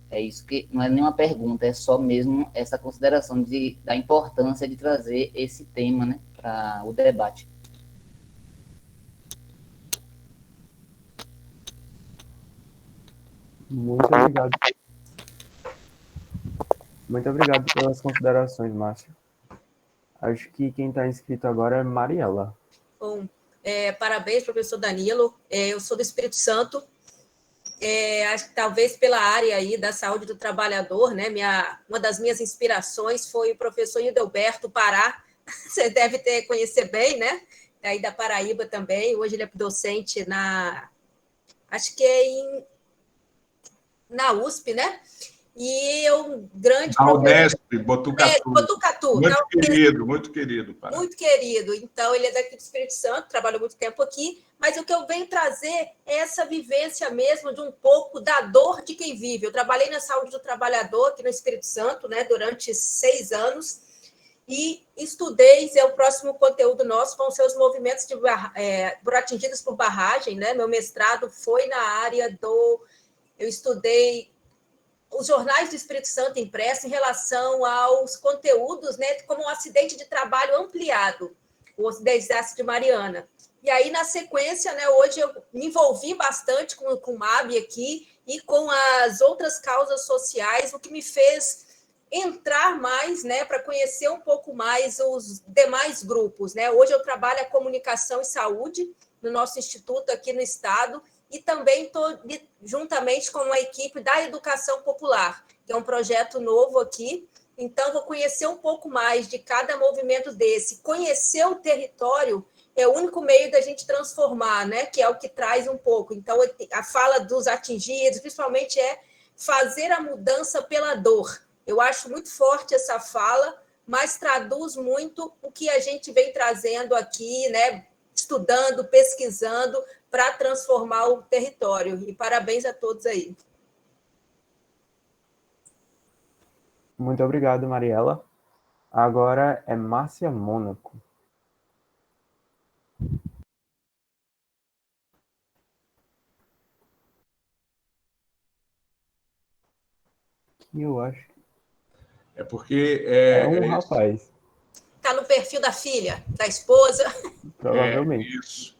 é isso que não é nenhuma pergunta, é só mesmo essa consideração da importância de trazer esse tema, né, para o debate. Muito obrigado. Muito obrigado pelas considerações, Márcio. Acho que quem está inscrito agora é Mariela. Bom, parabéns, professor Danilo. Eu sou do Espírito Santo. Acho que talvez pela área aí da saúde do trabalhador, né? Uma das minhas inspirações foi o professor Hildeberto Pará. Você deve conhecer bem, né? Aí da Paraíba também. Hoje ele é docente acho que na USP, né? E um grande A Unesp, Botucatu. Botucatu. Muito querido, muito querido. Pará. Muito querido. Então, ele é daqui do Espírito Santo, trabalhou muito tempo aqui, mas o que eu venho trazer é essa vivência mesmo de um pouco da dor de quem vive. Eu trabalhei na saúde do trabalhador aqui no Espírito Santo, né, durante 6 anos, e estudei, o próximo conteúdo nosso vão ser os movimentos por atingidos por barragem, né? Meu mestrado foi na área eu estudei os jornais do Espírito Santo impressos em relação aos conteúdos, né, como um acidente de trabalho ampliado, o desastre de Mariana. E aí, na sequência, né, hoje eu me envolvi bastante com o MAB aqui e com as outras causas sociais, o que me fez entrar mais, né, para conhecer um pouco mais os demais grupos, né? Hoje eu trabalho a comunicação e saúde no nosso instituto aqui no estado, e também estou juntamente com a equipe da Educação Popular, que é um projeto novo aqui. Então, vou conhecer um pouco mais de cada movimento desse, conhecer o território é o único meio da gente transformar, né? Que é o que traz um pouco. Então, a fala dos atingidos, principalmente, é fazer a mudança pela dor. Eu acho muito forte essa fala, mas traduz muito o que a gente vem trazendo aqui, né? Estudando, pesquisando, para transformar o território. E parabéns a todos aí. Muito obrigado, Mariela. Agora é Márcia Mônaco. Que eu acho. É porque... É um rapaz. Está no perfil da filha, da esposa. Provavelmente. Isso.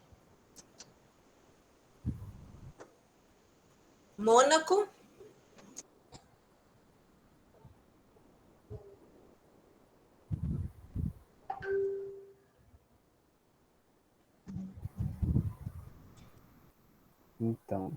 Mônaco. Então.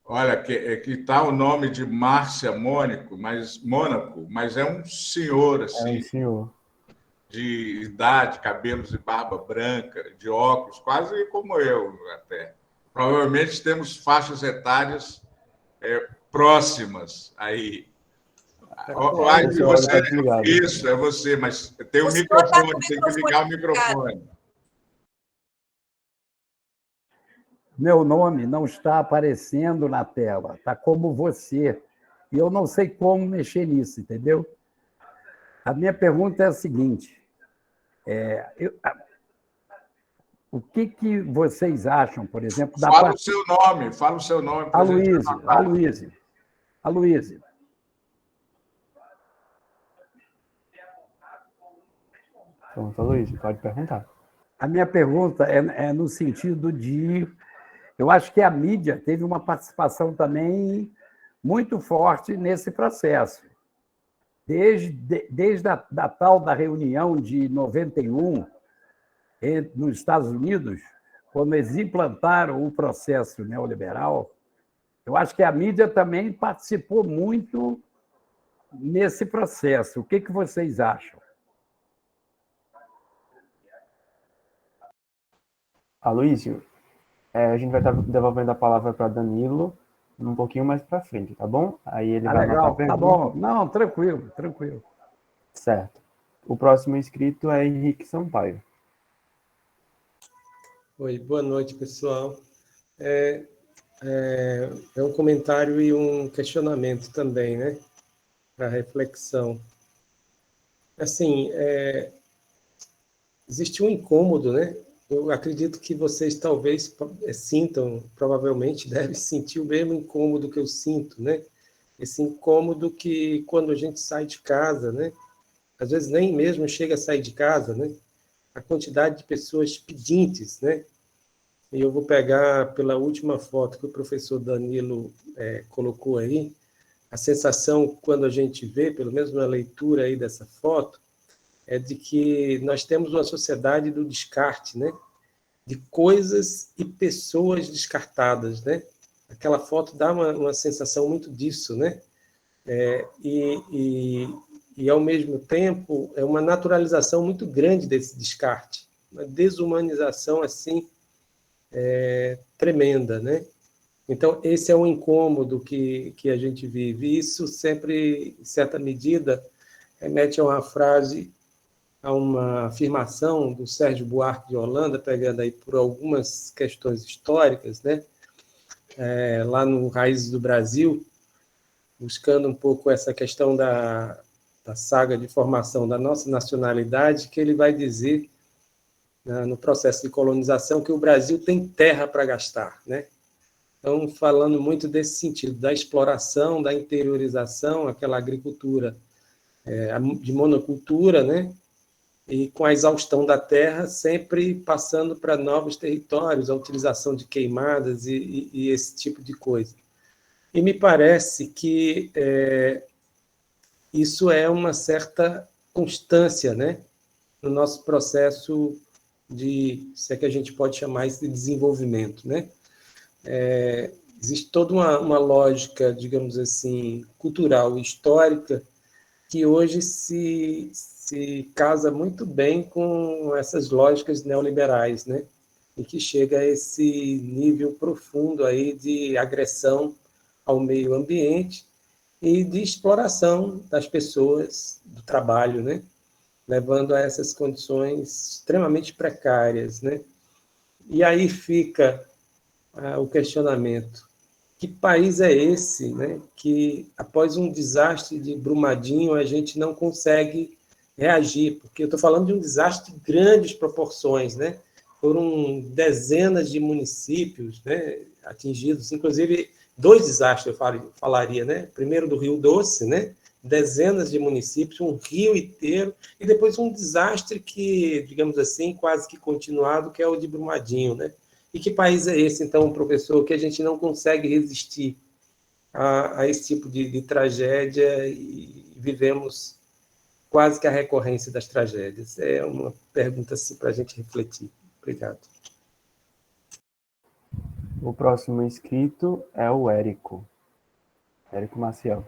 Olha, que tá o nome de Márcia Mônaco, mas é um senhor, assim, É um senhor. de idade, cabelos e barba branca, de óculos, quase como eu até. Provavelmente temos faixas etárias próximas aí. De você, isso, é você, mas tem o microfone, tem que ligar o microfone. Meu nome não está aparecendo na tela, está como você. E eu não sei como mexer nisso, entendeu? A minha pergunta é a seguinte: o que vocês acham, por exemplo, da Fala o seu nome. Aloísio. Pronto, Aloísio, pode perguntar. A minha pergunta é no sentido de... Eu acho que a mídia teve uma participação também muito forte nesse processo. Desde a tal da reunião de 91, nos Estados Unidos, quando eles implantaram o processo neoliberal, eu acho que a mídia também participou muito nesse processo. O que vocês acham? Aloísio, a gente vai estar devolvendo a palavra para Danilo um pouquinho mais para frente, tá bom? Aí ele vai legal, anotar a tá pergunta. bom. Não, tranquilo. Certo. O próximo inscrito é Henrique Sampaio. Oi, boa noite, pessoal. É um comentário e um questionamento também, né? Para reflexão. Assim, existe um incômodo, né? Eu acredito que vocês talvez sintam, provavelmente devem sentir o mesmo incômodo que eu sinto, né? Esse incômodo que quando a gente sai de casa, né? Às vezes nem mesmo chega a sair de casa, né? A quantidade de pessoas pedintes, né? E eu vou pegar pela última foto que o professor Danilo colocou aí, a sensação quando a gente vê, pelo menos na leitura aí dessa foto, é de que nós temos uma sociedade do descarte, né? De coisas e pessoas descartadas, né? Aquela foto dá uma sensação muito disso, né? E, ao mesmo tempo, é uma naturalização muito grande desse descarte, uma desumanização, assim, tremenda, né? Então, esse é um incômodo que a gente vive. Isso sempre, em certa medida, remete a uma frase, a uma afirmação do Sérgio Buarque de Holanda, pegando aí por algumas questões históricas, né? Lá no Raízes do Brasil, buscando um pouco essa questão da saga de formação da nossa nacionalidade, que ele vai dizer, no processo de colonização, que o Brasil tem terra para gastar, né? Então, falando muito desse sentido, da exploração, da interiorização, aquela agricultura de monocultura, né? E com a exaustão da terra, sempre passando para novos territórios, a utilização de queimadas e esse tipo de coisa. E me parece que isso é uma certa constância, né? No nosso processo de, se é que a gente pode chamar isso de desenvolvimento, né? existe toda uma lógica, digamos assim, cultural, histórica, que hoje se casa muito bem com essas lógicas neoliberais, né? E que chega a esse nível profundo aí de agressão ao meio ambiente e de exploração das pessoas, do trabalho, né? Levando a essas condições extremamente precárias, né? E aí fica o questionamento: que país é esse, né, que após um desastre de Brumadinho a gente não consegue reagir? Porque eu estou falando de um desastre de grandes proporções, né? Foram dezenas de municípios, né, atingidos, inclusive dois desastres eu falaria, né? Primeiro do Rio Doce, né? Dezenas de municípios, um rio inteiro, e depois um desastre que, digamos assim, quase que continuado, que é o de Brumadinho, né? E que país é esse, então, professor, que a gente não consegue resistir a esse tipo de tragédia e vivemos quase que a recorrência das tragédias? É uma pergunta assim, para a gente refletir. Obrigado. O próximo inscrito é o Érico Maciel.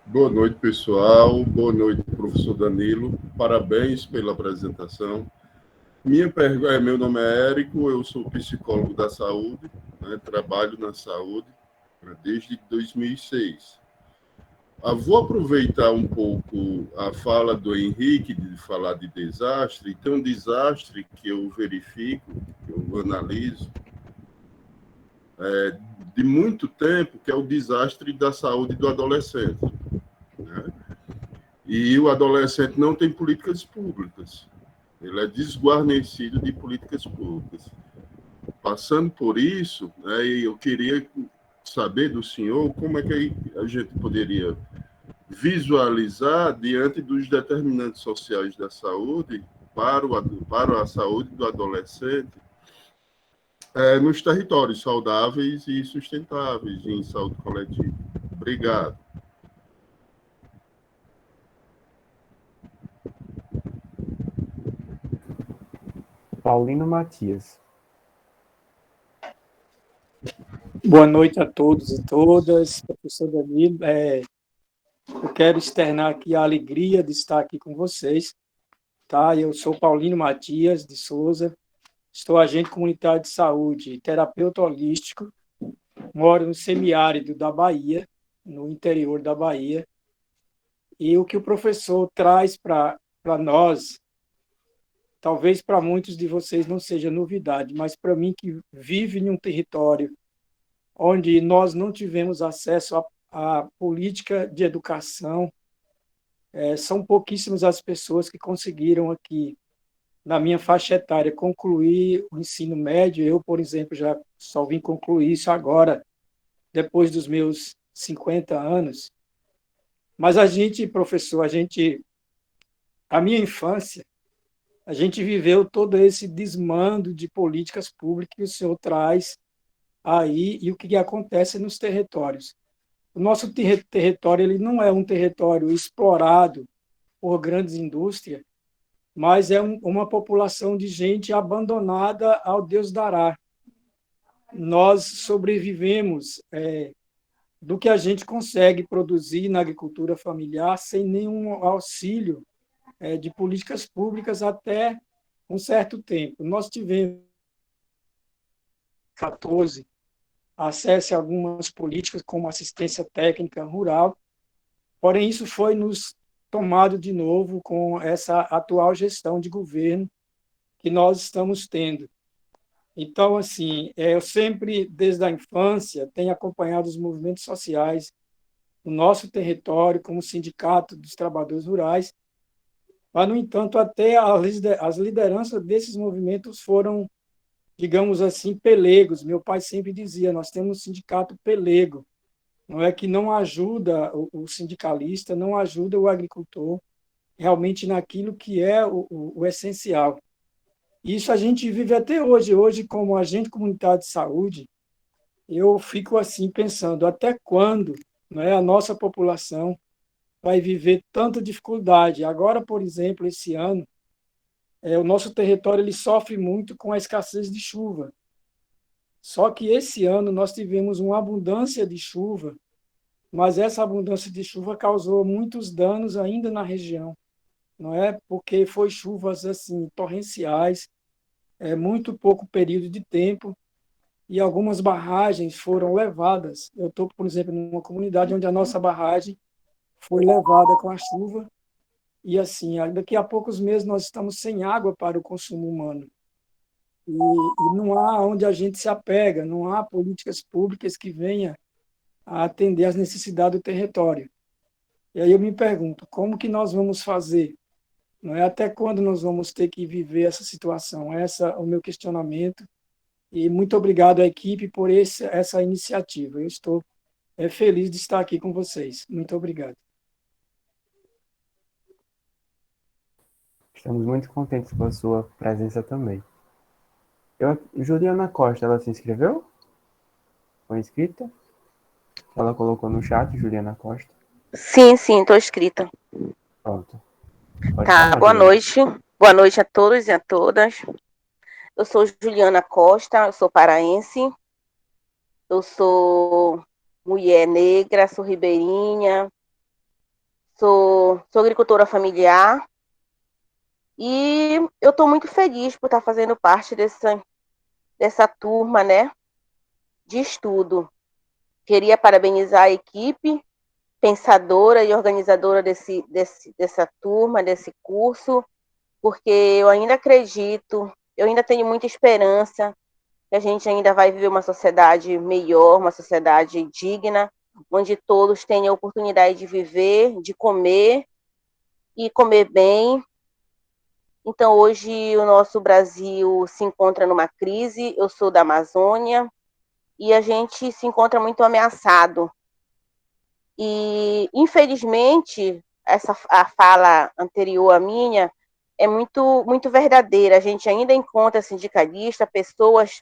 Boa noite, pessoal. Boa noite, professor Danilo. Parabéns pela apresentação. Meu nome é Érico, eu sou psicólogo da saúde, né, trabalho na saúde desde 2006. Vou aproveitar um pouco a fala do Henrique de falar de desastre. Tem um desastre que eu verifico, que eu analiso, de muito tempo, que é o desastre da saúde do adolescente, né? E o adolescente não tem políticas públicas. Ele é desguarnecido de políticas públicas. Passando por isso, né, eu queria saber do senhor como é que a gente poderia visualizar diante dos determinantes sociais da saúde para a saúde do adolescente nos territórios saudáveis e sustentáveis em saúde coletiva. Obrigado. Paulino Matias. Boa noite a todos e todas, professor Danilo. Eu quero externar aqui a alegria de estar aqui com vocês, tá? Eu sou Paulino Matias de Souza, estou agente comunitário de saúde, terapeuta holístico, moro no semiárido da Bahia, no interior da Bahia, e o que o professor traz para nós, talvez para muitos de vocês não seja novidade, mas para mim que vive em um território onde nós não tivemos acesso à política de educação, são pouquíssimas as pessoas que conseguiram aqui, na minha faixa etária, concluir o ensino médio. Eu, por exemplo, já só vim concluir isso agora, depois dos meus 50 anos. Mas a gente, professor, a minha infância, a gente viveu todo esse desmando de políticas públicas que o senhor traz aí e o que acontece nos territórios. O nosso território ele não é um território explorado por grandes indústrias, mas é uma população de gente abandonada ao Deus dará. Nós sobrevivemos do que a gente consegue produzir na agricultura familiar sem nenhum auxílio de políticas públicas até um certo tempo. Nós tivemos 14 acesso a algumas políticas como assistência técnica rural, porém isso foi nos tomado de novo com essa atual gestão de governo que nós estamos tendo. Então, assim, eu sempre, desde a infância, tenho acompanhado os movimentos sociais no nosso território, como Sindicato dos Trabalhadores Rurais, mas, no entanto, até as lideranças desses movimentos foram, digamos assim, pelegos. Meu pai sempre dizia, nós temos um sindicato pelego, não é que não ajuda o sindicalista, não ajuda o agricultor realmente naquilo que é o essencial. Isso a gente vive até hoje. Hoje, como agente comunitário de saúde, eu fico assim pensando, até quando, não é, a nossa população vai viver tanta dificuldade? Agora, por exemplo, esse ano, o nosso território ele sofre muito com a escassez de chuva. Só que esse ano nós tivemos uma abundância de chuva, mas essa abundância de chuva causou muitos danos ainda na região, não é? Porque foi chuvas assim torrenciais, muito pouco período de tempo, e algumas barragens foram levadas. Eu estou, por exemplo, numa comunidade onde a nossa barragem foi levada com a chuva, e assim, daqui a poucos meses nós estamos sem água para o consumo humano. E não há onde a gente se apega, não há políticas públicas que venham a atender às necessidades do território. E aí eu me pergunto, como que nós vamos fazer? Não é até quando nós vamos ter que viver essa situação? Esse é o meu questionamento. E muito obrigado à equipe por essa iniciativa. Eu estou feliz de estar aqui com vocês. Muito obrigado. Estamos muito contentes com a sua presença também. Juliana Costa, ela se inscreveu? Foi inscrita? Ela colocou no chat, Juliana Costa. Sim, estou inscrita. Pronto. Pode Tá, falar, boa Juliana. noite. Boa noite a todos e a todas. Eu sou Juliana Costa, eu sou paraense. Eu sou mulher negra, sou ribeirinha, sou agricultora familiar. E eu estou muito feliz por estar fazendo parte dessa turma, né, de estudo. Queria parabenizar a equipe pensadora e organizadora dessa turma, desse curso, porque eu ainda acredito, eu ainda tenho muita esperança que a gente ainda vai viver uma sociedade melhor, uma sociedade digna, onde todos tenham a oportunidade de viver, de comer e comer bem. Então, hoje, o nosso Brasil se encontra numa crise, eu sou da Amazônia, e a gente se encontra muito ameaçado. E, infelizmente, a fala anterior à minha é muito, muito verdadeira. A gente ainda encontra sindicalistas, pessoas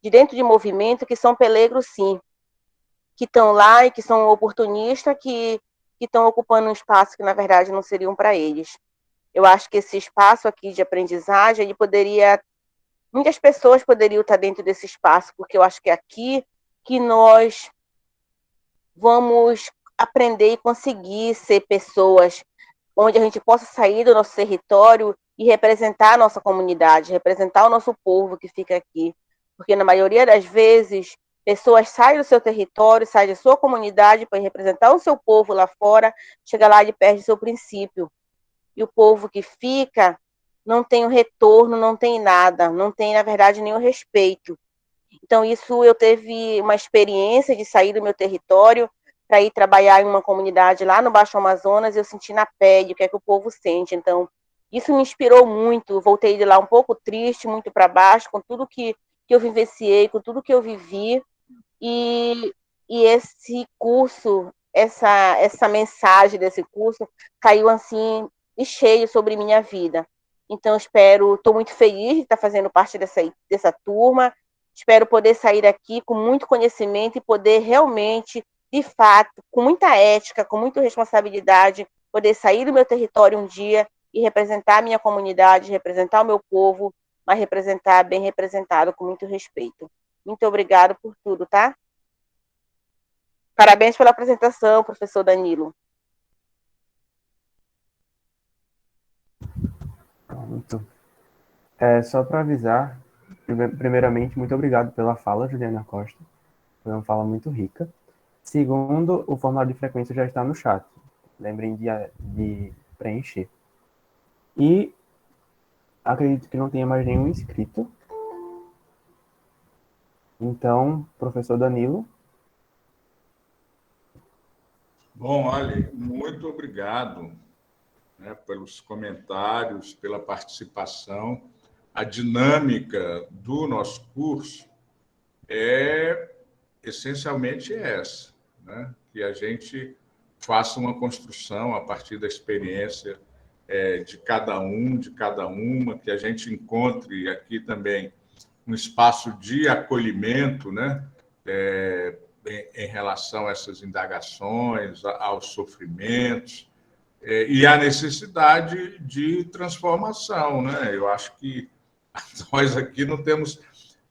de dentro de movimento que são pelegros, sim, que estão lá e que são oportunistas, que estão ocupando um espaço que, na verdade, não seriam para eles. Eu acho que esse espaço aqui de aprendizagem, muitas pessoas poderiam estar dentro desse espaço, porque eu acho que é aqui que nós vamos aprender e conseguir ser pessoas onde a gente possa sair do nosso território e representar a nossa comunidade, representar o nosso povo que fica aqui. Porque, na maioria das vezes, pessoas saem do seu território, saem da sua comunidade para representar o seu povo lá fora, chega lá e perde seu princípio. E o povo que fica não tem o retorno, não tem nada, não tem, na verdade, nenhum respeito. Então, isso eu teve uma experiência de sair do meu território para ir trabalhar em uma comunidade lá no Baixo Amazonas, e eu senti na pele o que é que o povo sente. Então, isso me inspirou muito. Eu voltei de lá um pouco triste, muito para baixo, com tudo que eu vivenciei, com tudo que eu vivi. E esse curso, essa mensagem desse curso caiu assim, de cheio sobre minha vida. Então, estou muito feliz de estar fazendo parte dessa turma. Espero poder sair daqui com muito conhecimento e poder realmente, de fato, com muita ética, com muita responsabilidade, poder sair do meu território um dia e representar a minha comunidade, representar o meu povo, mas representar bem representado, com muito respeito. Muito obrigada por tudo, tá? Parabéns pela apresentação, professor Danilo. Pronto. Só para avisar, primeiramente, muito obrigado pela fala, Juliana Costa. Foi uma fala muito rica. Segundo, o formulário de frequência já está no chat. Lembrem de preencher. E acredito que não tenha mais nenhum inscrito. Então, professor Danilo. Bom, olha, muito obrigado, né, pelos comentários, pela participação. A dinâmica do nosso curso é essencialmente essa, né? Que a gente faça uma construção a partir da experiência de cada um, de cada uma, que a gente encontre aqui também um espaço de acolhimento, né? Em relação a essas indagações, aos sofrimentos, e à necessidade de transformação, né? Eu acho que nós aqui não temos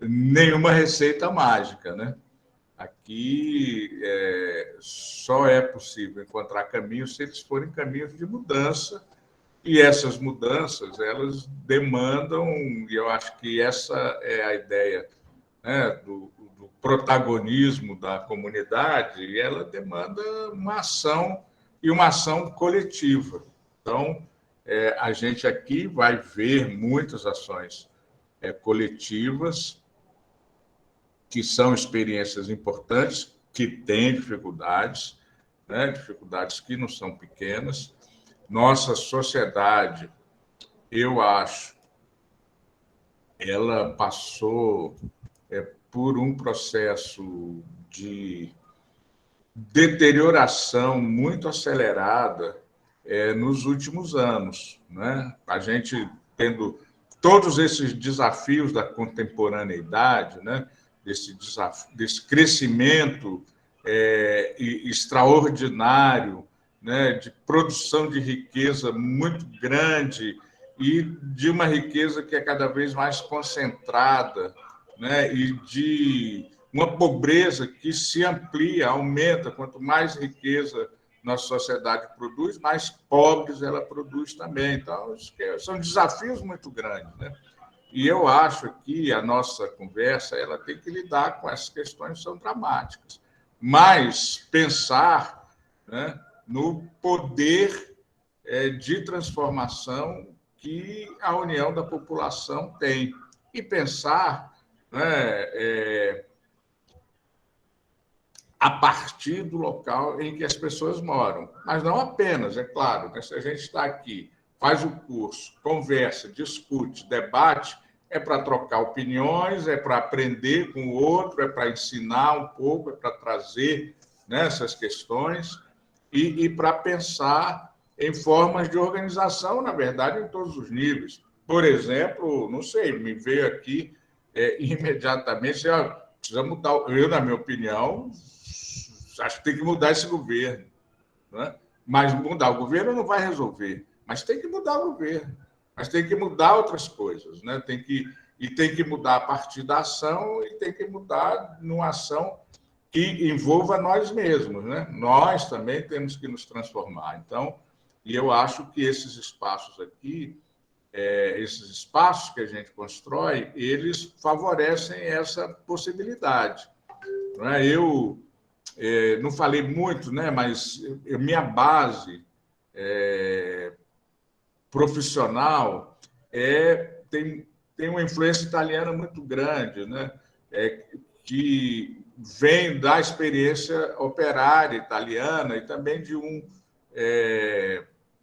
nenhuma receita mágica, né? Aqui só é possível encontrar caminhos se eles forem caminhos de mudança, e essas mudanças, elas demandam, e eu acho que essa é a ideia, né, do protagonismo da comunidade, e ela demanda uma ação, e uma ação coletiva. Então, a gente aqui vai ver muitas ações coletivas, que são experiências importantes, que têm dificuldades, né, dificuldades que não são pequenas. Nossa sociedade, eu acho, ela passou por um processo de deterioração muito acelerada nos últimos anos, né? A gente tendo todos esses desafios da contemporaneidade, né? Desse crescimento extraordinário, né? De produção de riqueza muito grande e de uma riqueza que é cada vez mais concentrada, né? E de uma pobreza que se amplia, aumenta. Quanto mais riqueza nossa sociedade produz, mais pobres ela produz também. Então, são desafios muito grandes, né? E eu acho que a nossa conversa ela tem que lidar com essas questões que são dramáticas, mas pensar, né, no poder de transformação que a união da população tem, e pensar, né, a partir do local em que as pessoas moram. Mas não apenas, é claro, né? Se a gente está aqui, faz o curso, conversa, discute, debate, é para trocar opiniões, é para aprender com o outro, é para ensinar um pouco, é para trazer, né, essas questões e para pensar em formas de organização, na verdade, em todos os níveis. Por exemplo, não sei, me veio aqui imediatamente, precisa mudar, eu, na minha opinião, acho que tem que mudar esse governo, né? Mas mudar o governo não vai resolver, mas tem que mudar o governo, mas tem que mudar outras coisas, né? Tem que mudar a partir da ação e tem que mudar numa ação que envolva nós mesmos, né? Nós também temos que nos transformar. Então, e eu acho que esses espaços aqui, esses espaços que a gente constrói, eles favorecem essa possibilidade, não é? Eu não falei muito, né, mas minha base profissional tem uma influência italiana muito grande, né, que vem da experiência operária italiana e também de um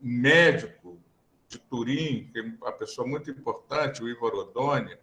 médico de Turim, que é uma pessoa muito importante, o Ivo Rodoni,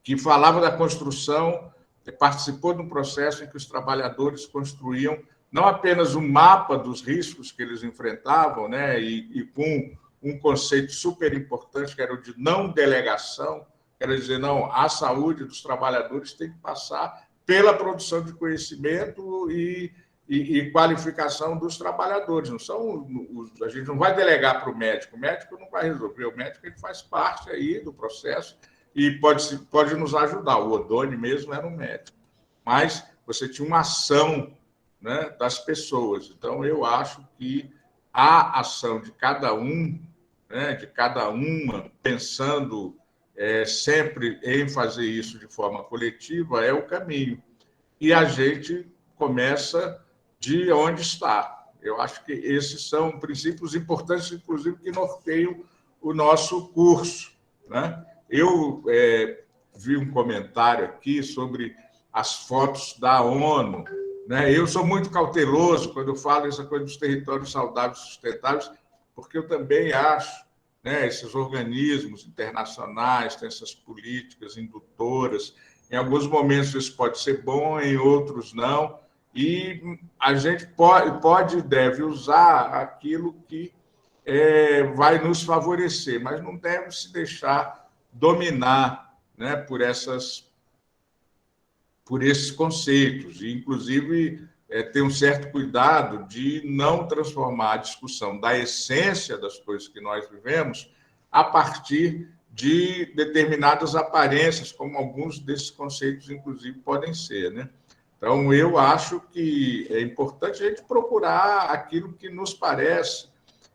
que falava da construção, participou de um processo em que os trabalhadores construíam não apenas um mapa dos riscos que eles enfrentavam, né, e com um conceito super importante, que era o de não delegação, quer dizer, não, a saúde dos trabalhadores tem que passar pela produção de conhecimento e qualificação dos trabalhadores. A gente não vai delegar para o médico não vai resolver, o médico ele faz parte aí do processo e pode nos ajudar. O Odoni mesmo era um médico, mas você tinha uma ação, né, das pessoas. Então, eu acho que a ação de cada um, né, de cada uma, pensando sempre em fazer isso de forma coletiva, é o caminho. E a gente começa de onde está. Eu acho que esses são princípios importantes, inclusive, que norteiam o nosso curso, né? Eu vi um comentário aqui sobre as fotos da ONU, né? Eu sou muito cauteloso quando eu falo essa coisa dos territórios saudáveis e sustentáveis, porque eu também acho, né, esses organismos internacionais têm essas políticas indutoras. Em alguns momentos isso pode ser bom, em outros não. E a gente pode e deve usar aquilo que vai nos favorecer, mas não deve se deixar dominar, né, por esses conceitos. E, inclusive, ter um certo cuidado de não transformar a discussão da essência das coisas que nós vivemos a partir de determinadas aparências, como alguns desses conceitos, inclusive, podem ser, né? Então, eu acho que é importante a gente procurar aquilo que nos parece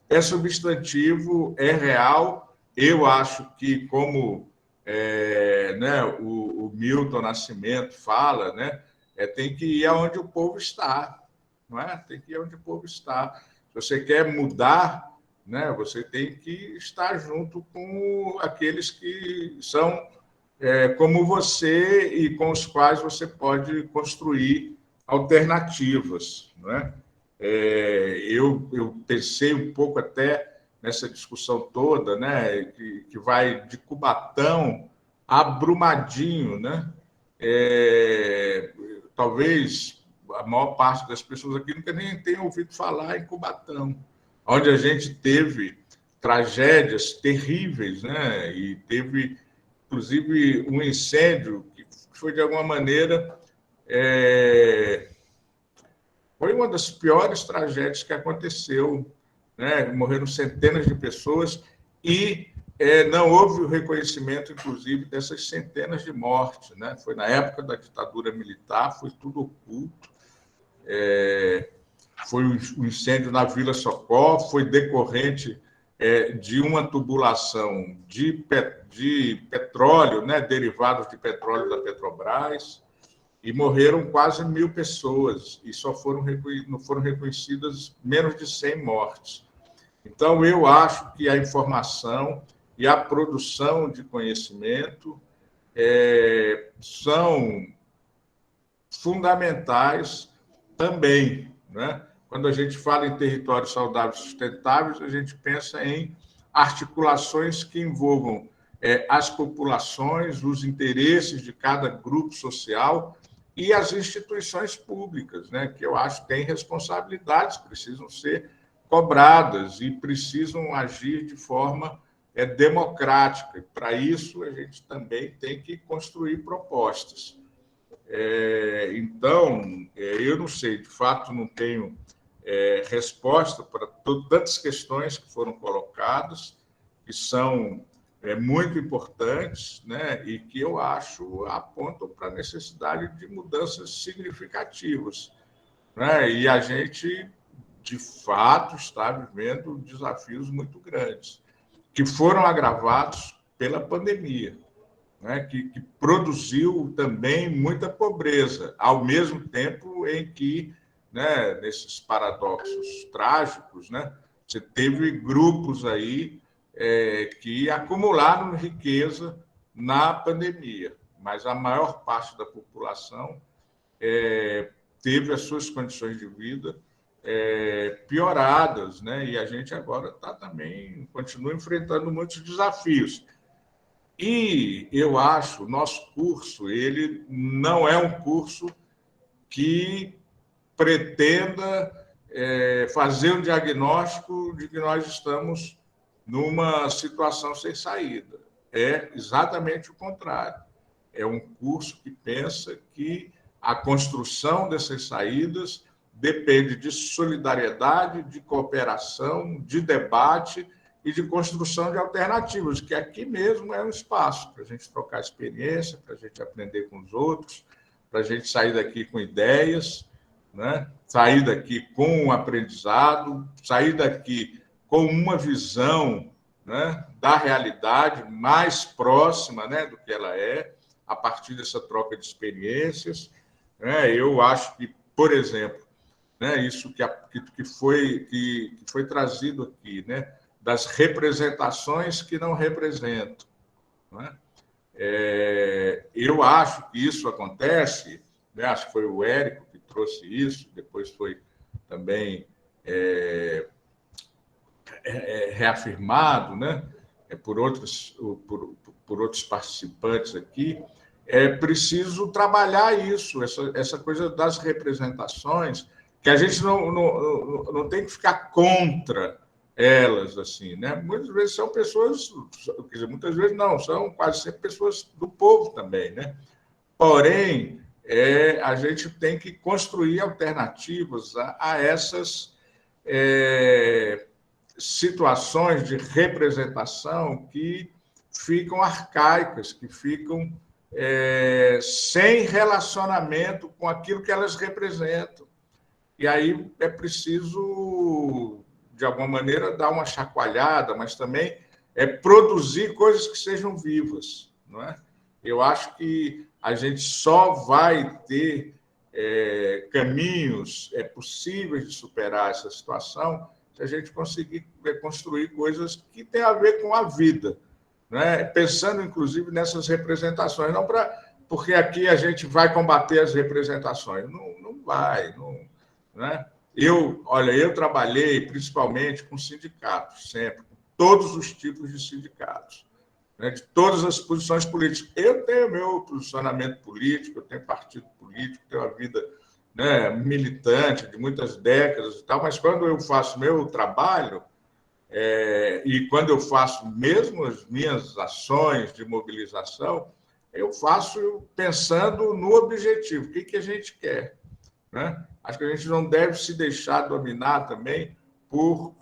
é substantivo, é real. Eu acho que, como né, o Milton Nascimento fala, né, tem que ir aonde o povo está, não é? Tem que ir aonde o povo está. Se você quer mudar, né, você tem que estar junto com aqueles que são como você e com os quais você pode construir alternativas, não é? Eu pensei um pouco até nessa discussão toda, né, que vai de Cubatão a Brumadinho, né? Talvez a maior parte das pessoas aqui nunca nem tenha ouvido falar em Cubatão, onde a gente teve tragédias terríveis, né? E teve, inclusive, um incêndio que foi, de alguma maneira, foi uma das piores tragédias que aconteceu, né? Morreram centenas de pessoas e não houve o reconhecimento, inclusive, dessas centenas de mortes, né? Foi na época da ditadura militar, foi tudo oculto. Foi um incêndio na Vila Socorro, foi decorrente de uma tubulação de petróleo, né? Derivados de petróleo da Petrobras, e morreram quase 1.000 pessoas, e não foram reconhecidas menos de 100 mortes. Então, eu acho que a informação e a produção de conhecimento são fundamentais também, né? Quando a gente fala em territórios saudáveis e sustentáveis, a gente pensa em articulações que envolvam as populações, os interesses de cada grupo social e as instituições públicas, né, que eu acho que têm responsabilidades, precisam ser cobradas e precisam agir de forma democrática. Para isso, a gente também tem que construir propostas. Então, eu não sei, de fato, não tenho resposta para tantas questões que foram colocadas, que são muito importantes, né, e que eu acho apontam para a necessidade de mudanças significativas, né, e a gente, de fato, está vivendo desafios muito grandes, que foram agravados pela pandemia, né, que produziu também muita pobreza, ao mesmo tempo em que, né, nesses paradoxos trágicos, né, você teve grupos aí que acumularam riqueza na pandemia, mas a maior parte da população teve as suas condições de vida pioradas, né? E a gente agora continua enfrentando muitos desafios. E eu acho o nosso curso, ele não é um curso que pretenda fazer um diagnóstico de que nós estamos numa situação sem saída. É exatamente o contrário. É um curso que pensa que a construção dessas saídas depende de solidariedade, de cooperação, de debate e de construção de alternativas, que aqui mesmo é um espaço para a gente trocar experiência, para a gente aprender com os outros, para a gente sair daqui com ideias, né? Sair daqui com um aprendizado, sair daqui com uma visão, né, da realidade mais próxima, né, do que ela é, a partir dessa troca de experiências. Né? Eu acho que, por exemplo, né, isso que foi trazido aqui, né, das representações que não representam. Né? Eu acho que isso acontece, né, acho que foi o Érico que trouxe isso, depois foi também reafirmado, né, por outros participantes aqui. É preciso trabalhar isso, essa coisa das representações, que a gente não tem que ficar contra elas, assim, né? Muitas vezes são pessoas, quer dizer, muitas vezes não, são quase sempre pessoas do povo também, né? Porém, a gente tem que construir alternativas a essas situações de representação que ficam arcaicas, que ficam sem relacionamento com aquilo que elas representam. E aí é preciso, de alguma maneira, dar uma chacoalhada, mas também produzir coisas que sejam vivas, não é? Eu acho que a gente só vai ter caminhos possíveis de superar essa situação se a gente conseguir construir coisas que têm a ver com a vida, né? Pensando, inclusive, nessas representações. Não porque aqui a gente vai combater as representações. Não vai. Não, né? Olha, eu trabalhei principalmente com sindicatos, sempre, com todos os tipos de sindicatos, né, de todas as posições políticas. Eu tenho meu posicionamento político, eu tenho partido político, tenho uma vida, né, militante de muitas décadas e tal, mas quando eu faço meu trabalho, e quando eu faço mesmo as minhas ações de mobilização, eu faço pensando no objetivo, o que a gente quer, né? Acho que a gente não deve se deixar dominar também por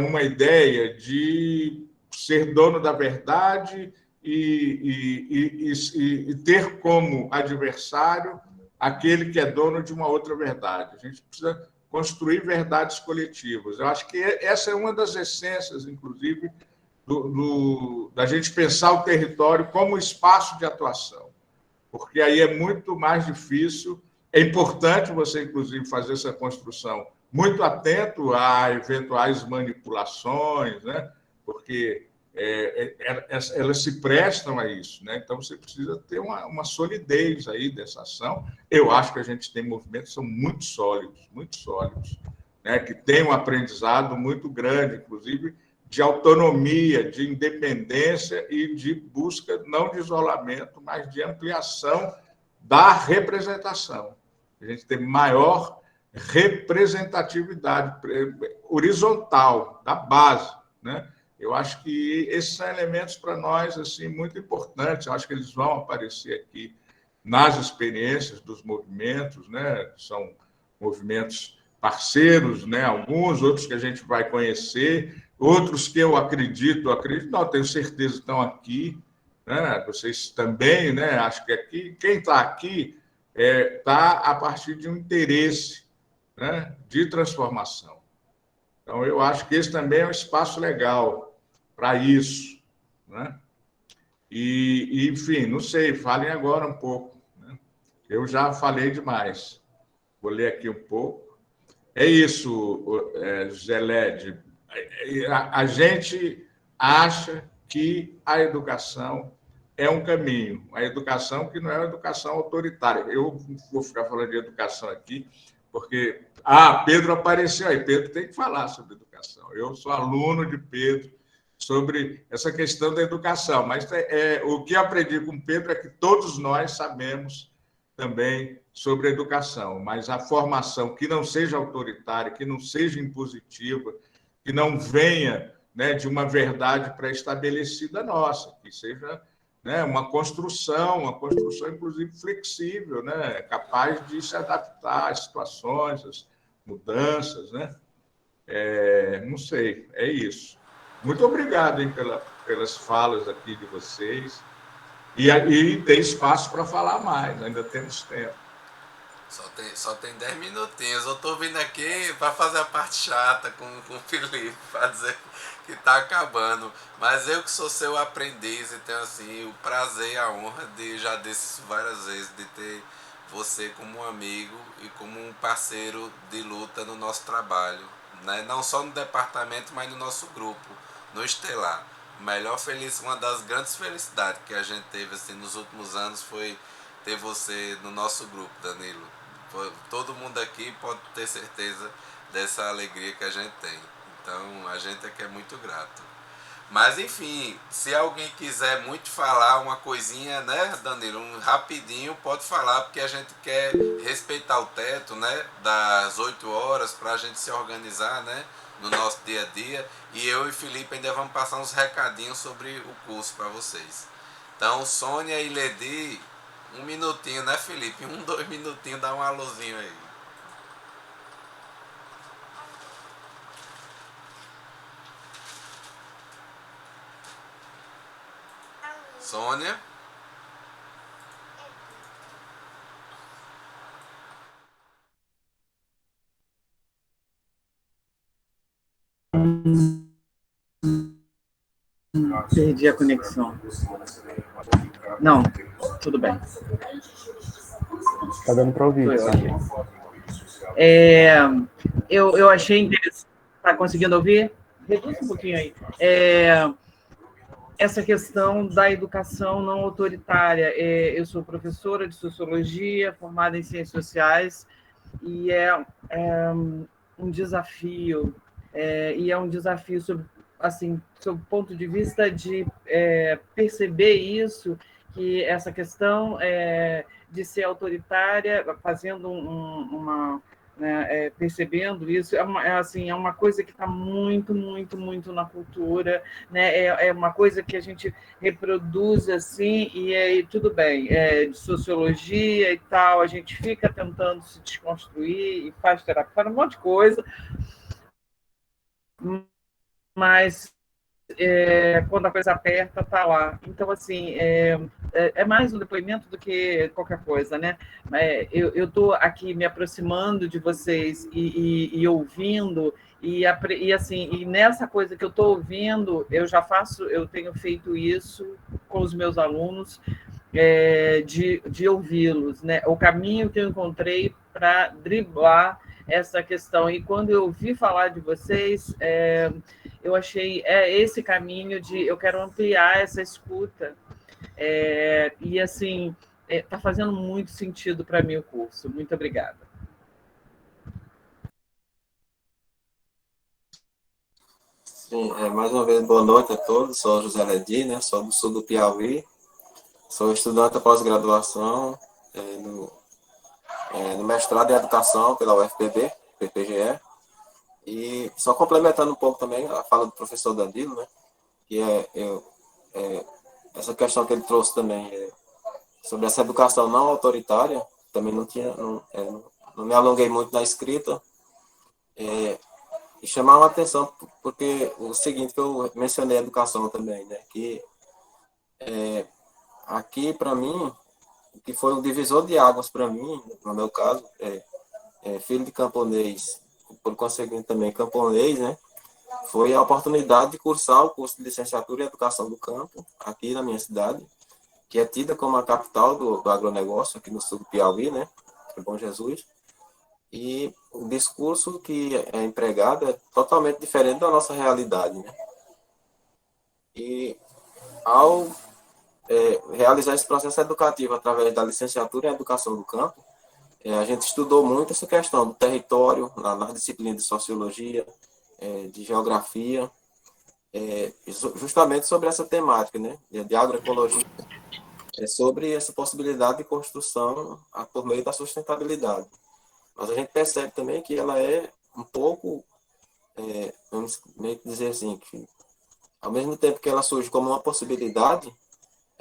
uma ideia de ser dono da verdade e ter como adversário aquele que é dono de uma outra verdade. A gente precisa construir verdades coletivas. Eu acho que essa é uma das essências, inclusive, da gente pensar o território como espaço de atuação, porque aí é muito mais difícil. É importante você, inclusive, fazer essa construção muito atento a eventuais manipulações, né? Porque elas se prestam a isso, né? Então, você precisa ter uma solidez aí dessa ação. Eu acho que a gente tem movimentos que são muito sólidos, né? Que têm um aprendizado muito grande, inclusive, de autonomia, de independência e de busca, não de isolamento, mas de ampliação da representação. A gente tem maior representatividade horizontal, da base, né? Eu acho que esses são elementos para nós assim muito importantes. Eu acho que eles vão aparecer aqui nas experiências dos movimentos, né? São movimentos parceiros, né? Alguns, outros que a gente vai conhecer, outros que eu acredito, não, tenho certeza que estão aqui, né? Vocês também, né? Acho que aqui, quem está aqui está a partir de um interesse, né? De transformação. Então, eu acho que esse também é um espaço legal para isso, né? Enfim, não sei, falem agora um pouco, né? Eu já falei demais. Vou ler aqui um pouco. É isso, José Led. A gente acha que a educação é um caminho, a educação que não é uma educação autoritária. Eu vou ficar falando de educação aqui, porque Pedro apareceu aí, Pedro tem que falar sobre educação. Eu sou aluno de Pedro sobre essa questão da educação, mas o que aprendi com Pedro é que todos nós sabemos também sobre educação, mas a formação que não seja autoritária, que não seja impositiva, que não venha, né, de uma verdade pré-estabelecida nossa, que seja, né, uma construção inclusive flexível, né, capaz de se adaptar às situações, às mudanças, né? Não sei, é isso. Muito obrigado, hein, pelas falas aqui de vocês. E tem espaço para falar mais, ainda temos tempo. Só tem 10 minutinhos. Eu estou vindo aqui para fazer a parte chata com o Felipe, para dizer que está acabando. Mas eu que sou seu aprendiz e tenho assim, o prazer e a honra de, já disse isso várias vezes, de ter você como um amigo e como um parceiro de luta no nosso trabalho, né? Não só no departamento, mas no nosso grupo, no Estelar. Uma das grandes felicidades que a gente teve assim, nos últimos anos foi ter você no nosso grupo, Danilo. Todo mundo aqui pode ter certeza dessa alegria que a gente tem. Então, a gente é que é muito grato. Mas, enfim, se alguém quiser muito falar uma coisinha, né, Danilo, rapidinho, pode falar, porque a gente quer respeitar o teto, né, das 8 horas, para a gente se organizar, né, no nosso dia a dia. E eu e Felipe ainda vamos passar uns recadinhos sobre o curso para vocês. Então, Sônia e Ledi, 1 minutinho, né, Felipe? 2 minutinhos, dá um alôzinho aí. Sônia. Perdi a conexão. Não, tudo bem. Está dando para ouvir. Eu achei interessante. Está conseguindo ouvir? Reduz um pouquinho aí. Essa questão da educação não autoritária. Eu sou professora de sociologia, formada em ciências sociais, e é um desafio. E é um desafio sobre, assim, sob o ponto de vista de perceber isso, que essa questão de ser autoritária, fazendo percebendo isso, é uma coisa que está muito, muito, muito na cultura, né? É uma coisa que a gente reproduz assim, e tudo bem, de sociologia e tal, a gente fica tentando se desconstruir e faz terapia, faz um monte de coisa, mas quando a coisa aperta, tá lá. Então, assim, é mais um depoimento do que qualquer coisa, né? Eu estou aqui me aproximando de vocês e ouvindo, e assim, e nessa coisa que eu estou ouvindo, eu tenho feito isso com os meus alunos, de ouvi-los, né? O caminho que eu encontrei para driblar essa questão. E quando eu ouvi falar de vocês, eu achei esse caminho de eu quero ampliar essa escuta. E, assim, está fazendo muito sentido para mim o curso. Muito obrigada. Sim, mais uma vez, boa noite a todos. Sou José Ledi, né? Sou do sul do Piauí. Sou estudante da pós-graduação no mestrado em Educação pela UFPB, PPGE. E só complementando um pouco também a fala do professor Danilo, né? Que essa questão que ele trouxe também sobre essa educação não autoritária, também não me alonguei muito na escrita, e chamar uma atenção, porque o seguinte, que eu mencionei a educação também, né? Que aqui, para mim, o que foi um divisor de águas para mim, no meu caso, filho de camponês, por conseguinte também camponês, né? Foi a oportunidade de cursar o curso de licenciatura em Educação do Campo, aqui na minha cidade, que é tida como a capital do agronegócio, aqui no sul do Piauí, né? Em Bom Jesus. E o discurso que é empregado é totalmente diferente da nossa realidade, né? E ao realizar esse processo educativo através da licenciatura em Educação do Campo, a gente estudou muito essa questão do território, nas disciplinas de sociologia, de geografia, justamente sobre essa temática, né, de agroecologia, sobre essa possibilidade de construção por meio da sustentabilidade. Mas a gente percebe também que ela é um pouco, vamos meio que dizer assim, que ao mesmo tempo que ela surge como uma possibilidade,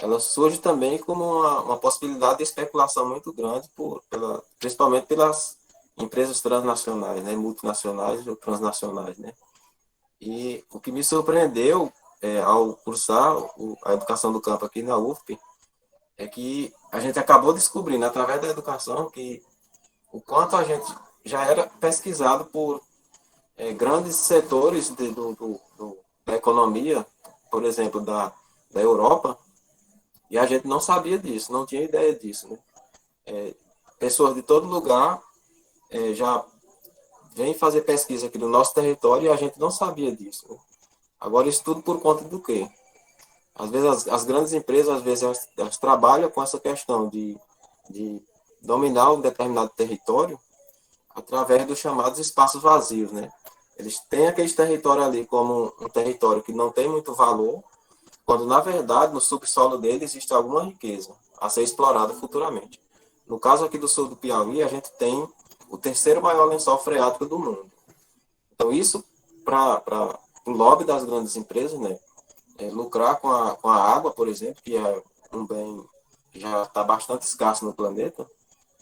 ela surge também como uma possibilidade de especulação muito grande, principalmente pelas empresas transnacionais, né, multinacionais ou transnacionais, né. E o que me surpreendeu ao cursar a educação do campo aqui na UFP é que a gente acabou descobrindo, através da educação, que o quanto a gente já era pesquisado por grandes setores da economia, por exemplo, da Europa, e a gente não sabia disso, não tinha ideia disso, né? Pessoas de todo lugar já vêm fazer pesquisa aqui no nosso território e a gente não sabia disso, né? Agora, isso tudo por conta do quê? Às vezes, as grandes empresas, às vezes, elas trabalham com essa questão de dominar um determinado território através dos chamados espaços vazios, né? Eles têm aquele território ali como um território que não tem muito valor, quando, na verdade, no subsolo dele existe alguma riqueza a ser explorada futuramente. No caso aqui do sul do Piauí, a gente tem o terceiro maior lençol freático do mundo. Então, isso, para o lobby das grandes empresas, né, lucrar com a água, por exemplo, que é um bem que já está bastante escasso no planeta,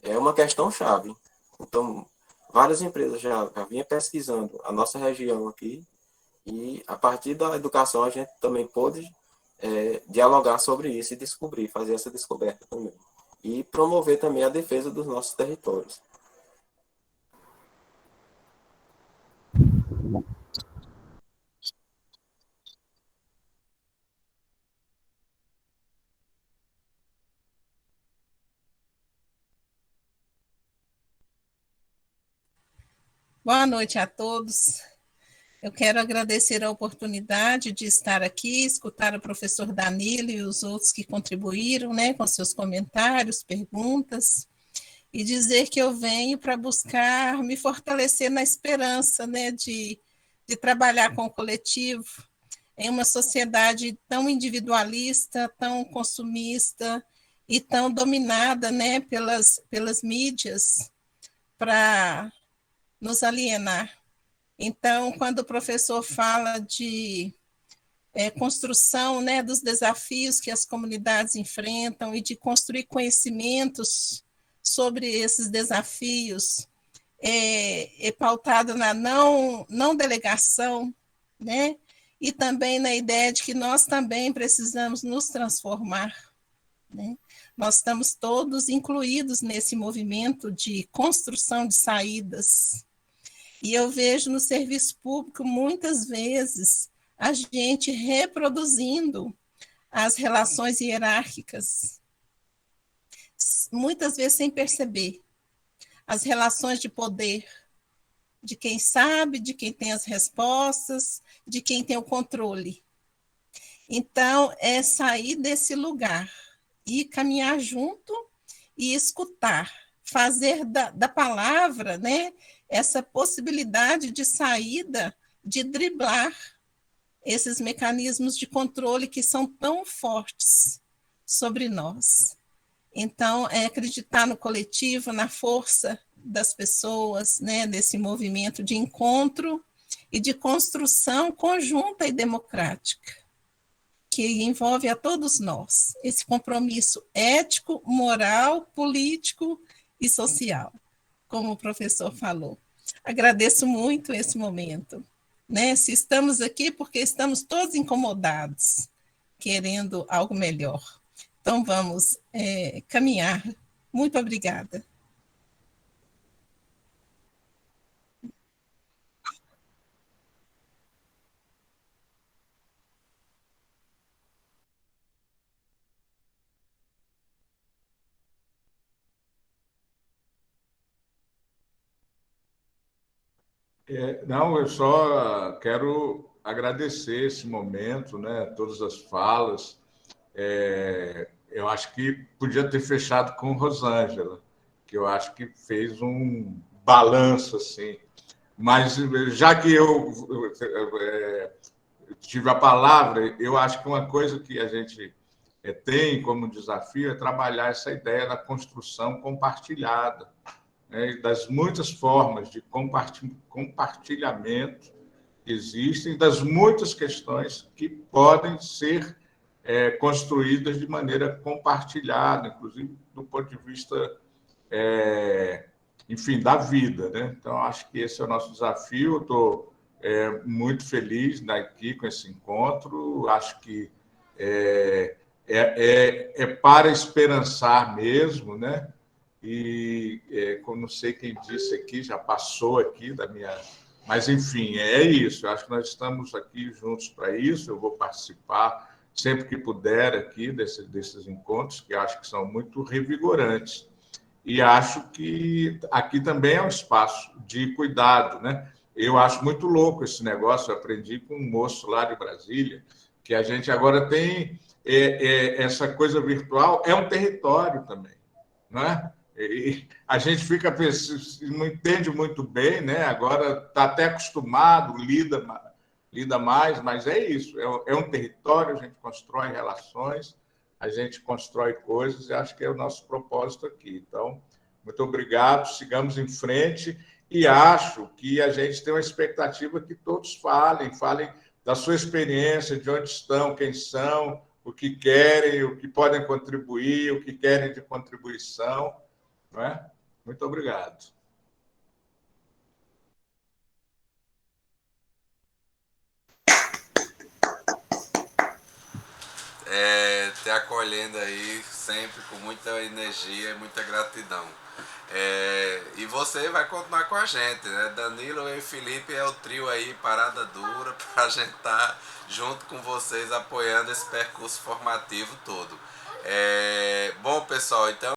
é uma questão chave. Então, várias empresas já vinham pesquisando a nossa região aqui, e a partir da educação a gente também pôde dialogar sobre isso e descobrir, fazer essa descoberta também. E promover também a defesa dos nossos territórios. Boa noite a todos. Eu quero agradecer a oportunidade de estar aqui, escutar o professor Danilo e os outros que contribuíram, né, com seus comentários, perguntas, e dizer que eu venho para buscar me fortalecer na esperança, né, de trabalhar com o coletivo em uma sociedade tão individualista, tão consumista e tão dominada, né, pelas mídias para nos alienar. Então, quando o professor fala de construção, né, dos desafios que as comunidades enfrentam e de construir conhecimentos sobre esses desafios, pautado na não delegação, né, e também na ideia de que nós também precisamos nos transformar, né? Nós estamos todos incluídos nesse movimento de construção de saídas. E eu vejo no serviço público, muitas vezes, a gente reproduzindo as relações hierárquicas, muitas vezes sem perceber, as relações de poder, de quem sabe, de quem tem as respostas, de quem tem o controle. Então, é sair desse lugar e caminhar junto e escutar, fazer da palavra, né, essa possibilidade de saída, de driblar esses mecanismos de controle que são tão fortes sobre nós. Então, é acreditar no coletivo, na força das pessoas, né, desse movimento de encontro e de construção conjunta e democrática, que envolve a todos nós, esse compromisso ético, moral, político e social, como o professor falou. Agradeço muito esse momento, né? Se estamos aqui, porque estamos todos incomodados, querendo algo melhor. Então, vamos caminhar. Muito obrigada. Não, eu só quero agradecer esse momento, né, todas as falas. Eu acho que podia ter fechado com Rosângela, que eu acho que fez um balanço assim. Mas já que eu tive a palavra, eu acho que uma coisa que a gente tem como desafio é trabalhar essa ideia da construção compartilhada, né, das muitas formas de compartilhamento que existem, das muitas questões que podem ser construídas de maneira compartilhada, inclusive do ponto de vista, enfim, da vida, né? Então, acho que esse é o nosso desafio. Estou muito feliz aqui com esse encontro. Acho que é para esperançar mesmo, né? E como não sei quem disse aqui, já passou aqui da minha... Mas, enfim, é isso. Eu acho que nós estamos aqui juntos para isso. Eu vou participar sempre que puder aqui desses encontros, que acho que são muito revigorantes. E acho que aqui também é um espaço de cuidado, né? Eu acho muito louco esse negócio. Eu aprendi com um moço lá de Brasília, que a gente agora tem essa coisa virtual, é um território também, não é? E a gente fica pensando, não entende muito bem, né? Agora está até acostumado, lida mais, mas é isso, é um território, a gente constrói relações, a gente constrói coisas, e acho que é o nosso propósito aqui. Então, muito obrigado, sigamos em frente, e acho que a gente tem uma expectativa que todos falem da sua experiência, de onde estão, quem são, o que querem, o que podem contribuir, o que querem de contribuição. Não é? Muito obrigado. te acolhendo aí sempre com muita energia e muita gratidão. E você vai continuar com a gente, né? Danilo e Felipe é o trio aí, Parada Dura, para a gente estar junto com vocês apoiando esse percurso formativo todo. Bom, pessoal, então